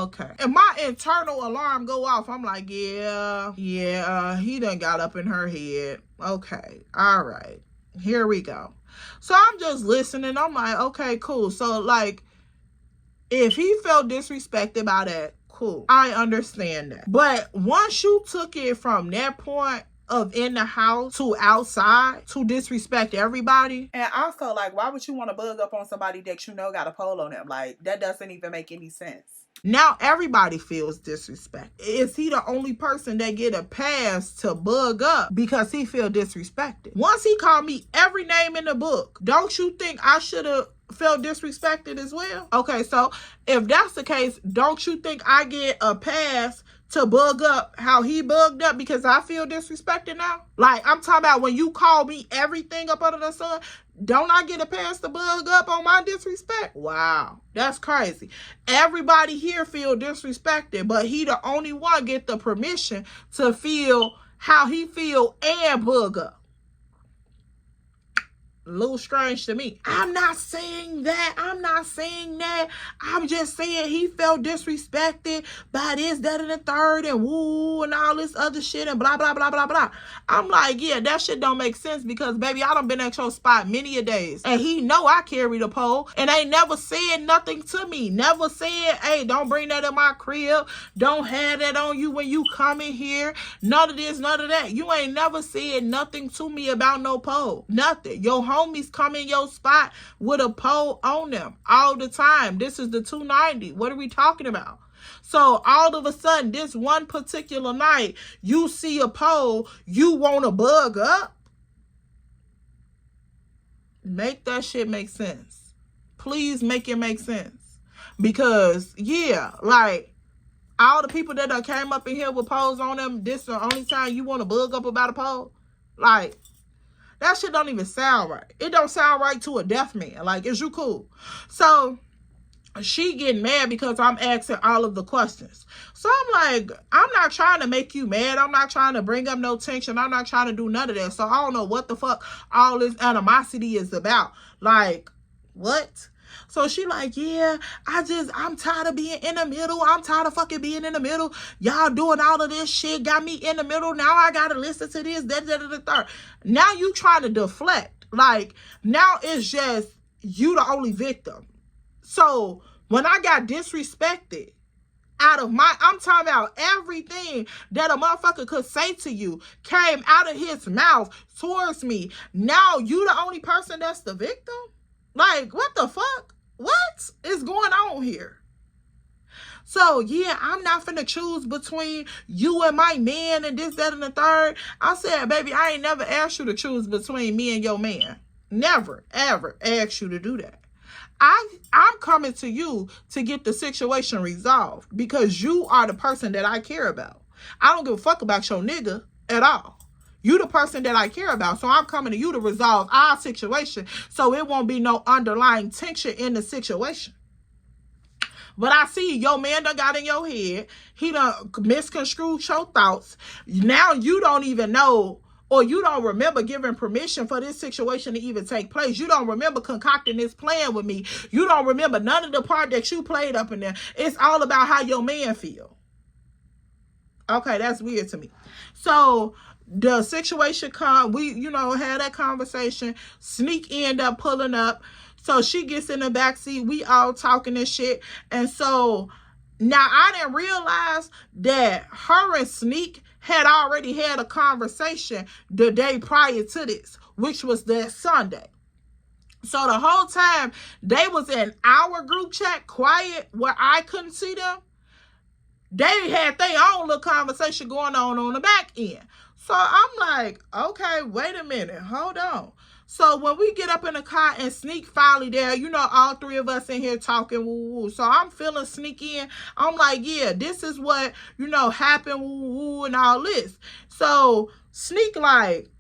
okay. And my internal alarm go off. I'm like, yeah, he done got up in her head. Okay, all right, here we go. So I'm just listening. I'm like, okay, cool. So like, if he felt disrespected by that, cool. I understand that. But once you took it from that point of in the house to outside to disrespect everybody. And also, like, why would you want to bug up on somebody that you know got a pole on them? Like, that doesn't even make any sense. Now everybody feels disrespect. Is he the only person that get a pass to bug up because he feel disrespected? Once he called me every name in the book, don't you think I should have felt disrespected as well? Okay, so if that's the case, don't you think I get a pass to bug up how he bugged up because I feel disrespected now? Like, I'm talking about when you call me everything up under the sun, don't I get a pass to bug up on my disrespect? Wow, that's crazy. Everybody here feel disrespected, but he the only one get the permission to feel how he feel and bug up. A little strange to me. I'm not saying that. I'm just saying he felt disrespected by this, that, and the third, and woo, and all this other shit, and blah, blah, blah, blah, blah. I'm like, yeah, that shit don't make sense because, baby, I done been at your spot many a days. And he know I carry the pole, and ain't never said nothing to me. Never said, hey, don't bring that in my crib. Don't have that on you when you come in here. None of this, none of that. You ain't never said nothing to me about no pole. Nothing. Your homies come in your spot with a pole on them all the time. This is the 290. What are we talking about? So all of a sudden, this one particular night, you see a pole, you want to bug up? Make that shit make sense. Please make it make sense. Because, yeah, like, all the people that done came up in here with poles on them, this is the only time you want to bug up about a pole? Like, that shit don't even sound right. It don't sound right to a deaf man. Like, is you cool? So she getting mad because I'm asking all of the questions. So I'm like, I'm not trying to make you mad. I'm not trying to bring up no tension. I'm not trying to do none of that. So I don't know what the fuck all this animosity is about. Like, what? So she like, yeah, I'm tired of being in the middle. I'm tired of fucking being in the middle. Y'all doing all of this shit, got me in the middle. Now I gotta listen to this, that, the third. Now you trying to deflect. Like, now it's just you the only victim. So when I got disrespected out of I'm talking about everything that a motherfucker could say to you came out of his mouth towards me. Now you the only person that's the victim? Like, what the fuck? What is going on here? So, yeah, I'm not finna choose between you and my man and this, that, and the third. I said, baby, I ain't never asked you to choose between me and your man. Never, ever asked you to do that. I'm coming to you to get the situation resolved because you are the person that I care about. I don't give a fuck about your nigga at all. You the person that I care about. So I'm coming to you to resolve our situation so it won't be no underlying tension in the situation. But I see your man done got in your head. He done misconstrued your thoughts. Now you don't even know or you don't remember giving permission for this situation to even take place. You don't remember concocting this plan with me. You don't remember none of the part that you played up in there. It's all about how your man feel. Okay, that's weird to me. So the situation come, we, had that conversation. Sneak end up pulling up. So she gets in the backseat. We all talking and shit. And so now I didn't realize that her and Sneak had already had a conversation the day prior to this, which was that Sunday. So the whole time they was in our group chat quiet where I couldn't see them. They had their own little conversation going on the back end. So I'm like, okay, wait a minute, hold on. So when we get up in the car and Sneak finally there, all three of us in here talking, woo, woo. So I'm feeling Sneak in. I'm like, yeah, this is what, happened, woo, woo, and all this. So Sneak like,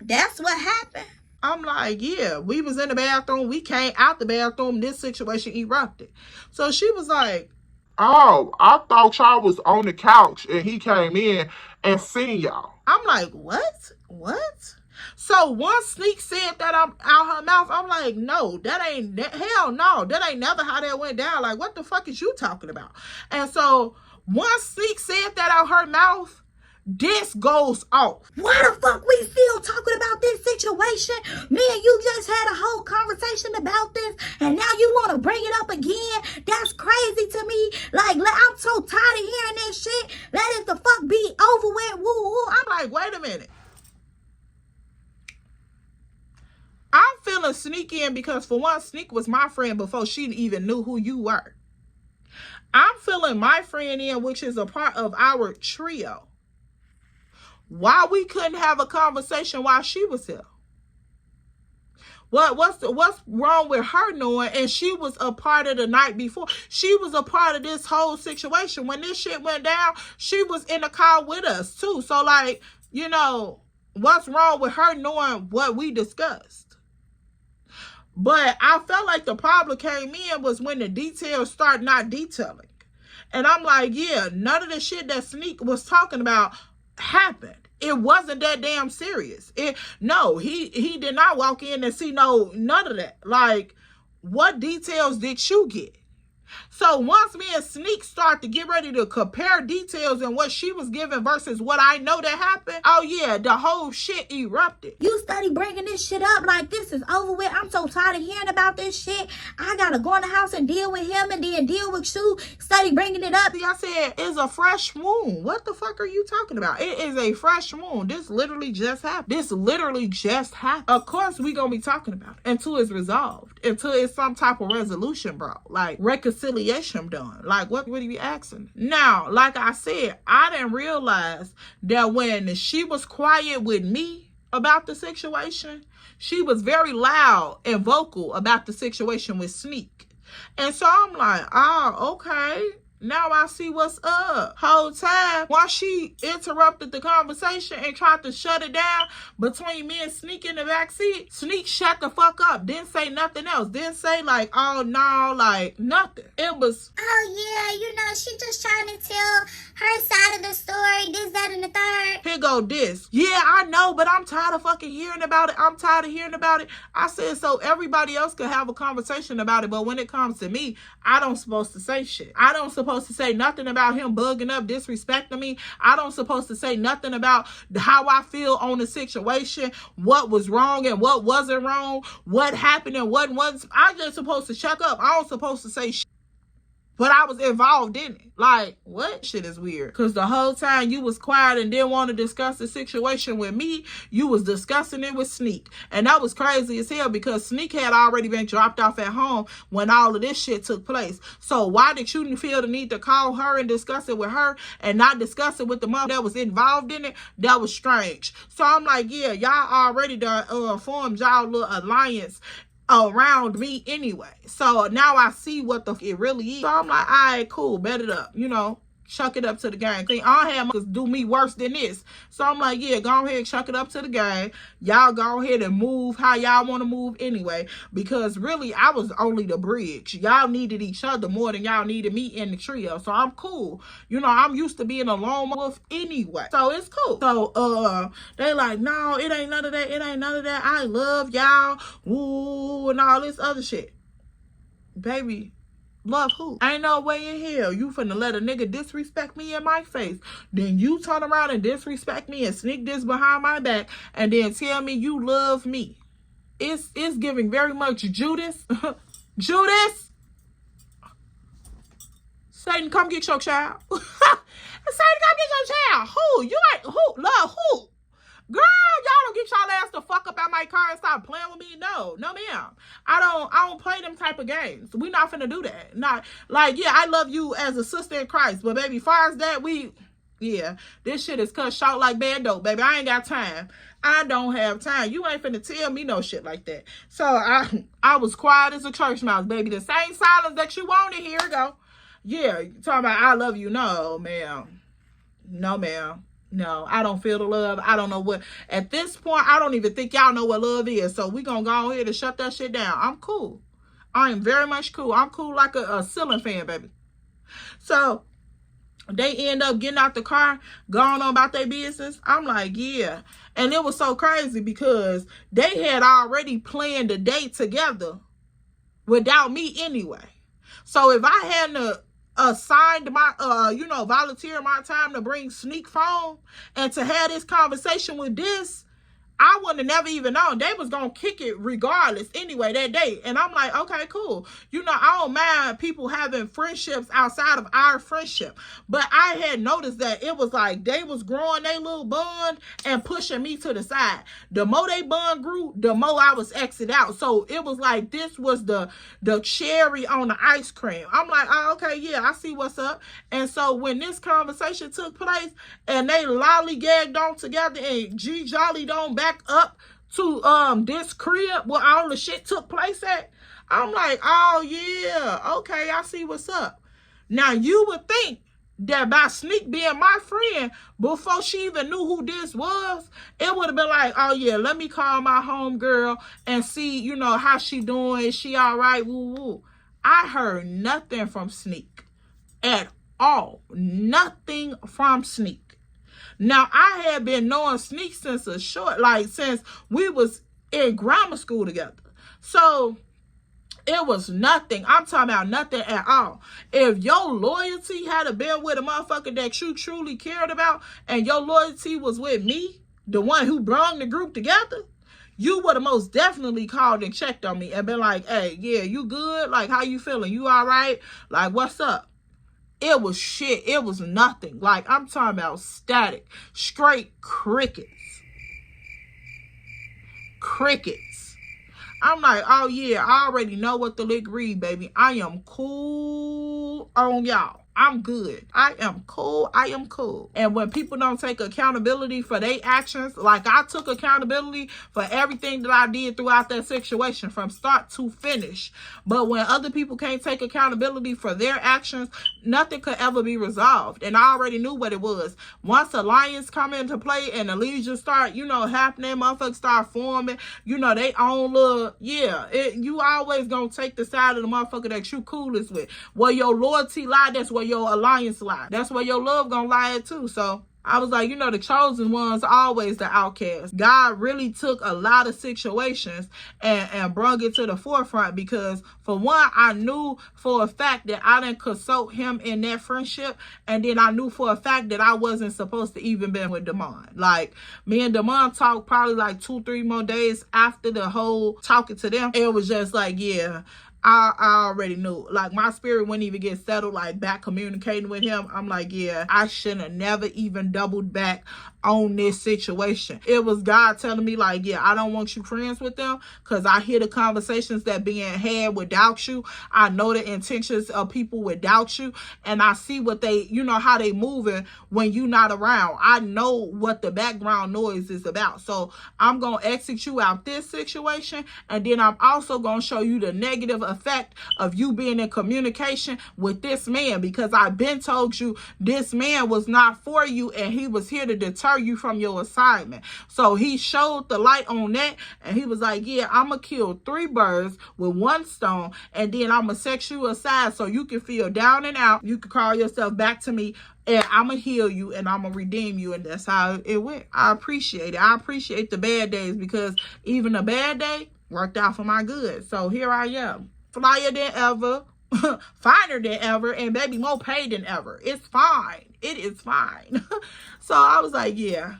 that's what happened. I'm like, yeah, we was in the bathroom. We came out the bathroom. This situation erupted. So she was like, oh, I thought y'all was on the couch and he came in and seen y'all. I'm like, what? What? So once Sneak said that I'm out her mouth, I'm like, no, hell no, that ain't never how that went down. Like, what the fuck is you talking about? And so once Sneak said that out her mouth, this goes off. Why the fuck we still talking about this situation? Me and you just had a whole conversation about this, and now you want to bring it up again? That's crazy to me. Like, I'm so tired of hearing this shit. Let it the fuck be over with. Woo woo. I'm like, wait a minute. I'm feeling sneaky in because for one, Sneak was my friend before she even knew who you were. I'm feeling my friend in, which is a part of our trio. Why we couldn't have a conversation while she was here? What's wrong with her knowing? And she was a part of the night before. She was a part of this whole situation. When this shit went down, she was in the car with us too. So like, you know, what's wrong with her knowing what we discussed? But I felt like the problem came in was when the details start not detailing. And I'm like, yeah, none of the shit that Sneak was talking about happened. It wasn't that damn serious. He did not walk in and see none of that. Like, what details did you get? So once me and Sneak start to get ready to compare details and what she was giving versus what I know that happened, oh yeah, the whole shit erupted. You study bringing this shit up like this is over with. I'm so tired of hearing about this shit. I gotta go in the house and deal with him and then deal with you. Study bringing it up. See, I said, it's a fresh moon. What the fuck are you talking about? It is a fresh moon. This literally just happened. Of course, we gonna be talking about it until it's resolved. Until it's some type of resolution, bro. Like, reconciliation done. Like, what are you asking? Now, like I said, I didn't realize that when she was quiet with me about the situation, she was very loud and vocal about the situation with Sneak. And so I'm like, oh, okay. Now I see what's up. Whole time, while she interrupted the conversation and tried to shut it down between me and Sneak in the backseat, Sneak shut the fuck up. Didn't say nothing else. Didn't say like, oh no, like nothing. It was, oh yeah, you know, she just trying to tell her side of the story, this, that, and the third. Here go this. Yeah, I know, but I'm tired of fucking hearing about it. I said, so everybody else could have a conversation about it, but when it comes to me, I don't supposed to say shit. I don't supposed to say nothing about him bugging up, disrespecting me. I don't supposed to say nothing about how I feel on the situation, what was wrong and what wasn't wrong, what happened and what wasn't. I just supposed to shut up. I don't supposed to say shit. But I was involved in it. Like, what? Shit is weird. Because the whole time you was quiet and didn't want to discuss the situation with me, you was discussing it with Sneak. And that was crazy as hell because Sneak had already been dropped off at home when all of this shit took place. So why did you feel the need to call her and discuss it with her and not discuss it with the mother that was involved in it? That was strange. So I'm like, yeah, y'all already done formed y'all little alliance around me anyway. So now I see what the it really is. So I'm like, all right, cool, bet it up, you know, chuck it up to the gang. I have motherfuckers do me worse than this. So I'm like, yeah, go ahead and chuck it up to the gang. Y'all go ahead and move how y'all want to move anyway. Because really, I was only the bridge. Y'all needed each other more than y'all needed me in the trio. So I'm cool. You know, I'm used to being a lone wolf anyway. So it's cool. So they like, no, it ain't none of that. It ain't none of that. I love y'all. Woo, and all this other shit. Baby, love who? Ain't no way in hell you finna let a nigga disrespect me in my face. Then you turn around and disrespect me and sneak this behind my back and then tell me you love me. It's giving very much Judas. Judas! Satan, come get your child. Satan, come get your child. Who? You ain't who? Love who? Girl, y'all don't get y'all ass the fuck up out my car and stop playing with me. No, ma'am. I don't play them type of games. We not finna do that. Not like, yeah, I love you as a sister in Christ, but baby, far as that, this shit is cut short like bad dope, baby. I ain't got time. I don't have time. You ain't finna tell me no shit like that. So I was quiet as a church mouse, baby. The same silence that you wanted. Here we go. Yeah, you talking about I love you. No, ma'am. No, ma'am. No, I don't feel the love. I don't know what. At this point, I don't even think y'all know what love is. So we gonna go ahead and shut that shit down. I'm cool. I am very much cool. I'm cool like a ceiling fan, baby. So they end up getting out the car, going on about their business. I'm like, yeah. And it was so crazy because they had already planned a date together without me anyway. So if I hadn't assigned my, volunteer my time to bring Sneak phone and to have this conversation with this, I wouldn't have never even known. They was going to kick it regardless anyway that day. And I'm like, okay, cool. I don't mind people having friendships outside of our friendship. But I had noticed that it was like they was growing their little bond and pushing me to the side. The more they bond grew, the more I was exit out. So it was like this was the cherry on the ice cream. I'm like, oh, okay, yeah, I see what's up. And so when this conversation took place and they lollygagged on together and G Jollied on back up to this crib where all the shit took place at, I'm like, oh yeah, okay, I see what's up. Now you would think that by Sneak being my friend before she even knew who this was, it would have been like, oh yeah, let me call my homegirl and see, how she doing. Is she all right? Woo woo. I heard nothing from Sneak at all. Nothing from Sneak. Now, I had been knowing Sneak since since we was in grammar school together. So, it was nothing. I'm talking about nothing at all. If your loyalty had been with a motherfucker that you truly cared about, and your loyalty was with me, the one who brought the group together, you would have most definitely called and checked on me and been like, hey, yeah, you good? Like, how you feeling? You all right? Like, what's up? It was shit. It was nothing. Like, I'm talking about static. Straight crickets. Crickets. I'm like, oh yeah, I already know what the lick read, baby. I am cool on y'all. I'm good. I am cool. I am cool. And when people don't take accountability for their actions, like I took accountability for everything that I did throughout that situation from start to finish. But when other people can't take accountability for their actions, nothing could ever be resolved. And I already knew what it was. Once alliance come into play and allegiance start, happening, motherfuckers start forming, they own little, you always gonna take the side of the motherfucker that you coolest with. Where your loyalty lie, that's where your alliance lie. That's where your love gonna lie at too. So I was like, the chosen ones always the outcast. God really took a lot of situations and brought it to the forefront because for one, I knew for a fact that I didn't consult him in that friendship. And then I knew for a fact that I wasn't supposed to even be with Damon. Like me and Damon talked probably like 2-3 more days after the whole talking to them. It was just like, yeah, I already knew. Like my spirit wouldn't even get settled, like back communicating with him. I'm like, yeah, I shouldn't have never even doubled back on this situation. It was God telling me like, yeah, I don't want you friends with them because I hear the conversations that being had without you. I know the intentions of people without you, and I see what they, how they moving when you not around. I know what the background noise is about. So I'm going to execute out this situation, and then I'm also going to show you the negative effect of you being in communication with this man, because I've been told you this man was not for you and he was here to deter you from your assignment. So he showed the light on that, and he was like, yeah, I'm gonna kill 3 birds with 1 stone, and then I'm gonna set you aside so you can feel down and out. You can call yourself back to me, and I'm gonna heal you and I'm gonna redeem you. And that's how it went. I appreciate it. I appreciate the bad days, because even a bad day worked out for my good. So here I am, flyer than ever, finer than ever, and baby more paid than ever. It's fine. It is fine. So I was like, yeah,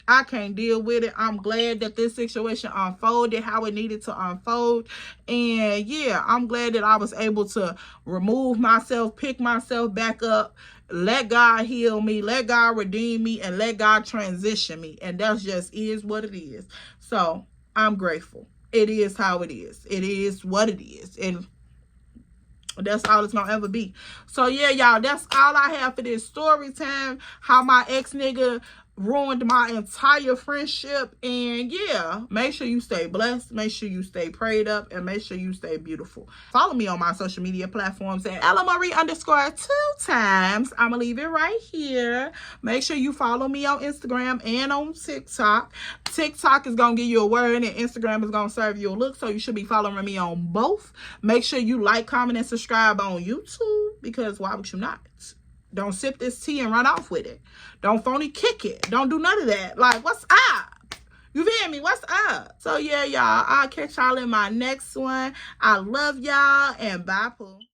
I can't deal with it. I'm glad that this situation unfolded how it needed to unfold. And yeah, I'm glad that I was able to remove myself, pick myself back up, let God heal me, let God redeem me, and let God transition me. And that's just is what it is. So I'm grateful. It is how it is. It is what it is. And that's all it's gonna ever be. So yeah, y'all, that's all I have for this story time. How my ex nigga ruined my entire friendship. And yeah, make sure you stay blessed, make sure you stay prayed up, and make sure you stay beautiful. Follow me on my social media platforms at @EllaMarie_2 times. I'm gonna leave it right here. Make sure you follow me on Instagram and on TikTok. TikTok is gonna give you a word, and Instagram is gonna serve you a look, so you should be following me on both. Make sure you like, comment, and subscribe on YouTube, because why would you not? Don't sip this tea and run off with it. Don't phony kick it. Don't do none of that. Like, what's up? You feel me? What's up? So, yeah, y'all. I'll catch y'all in my next one. I love y'all, and bye, poo.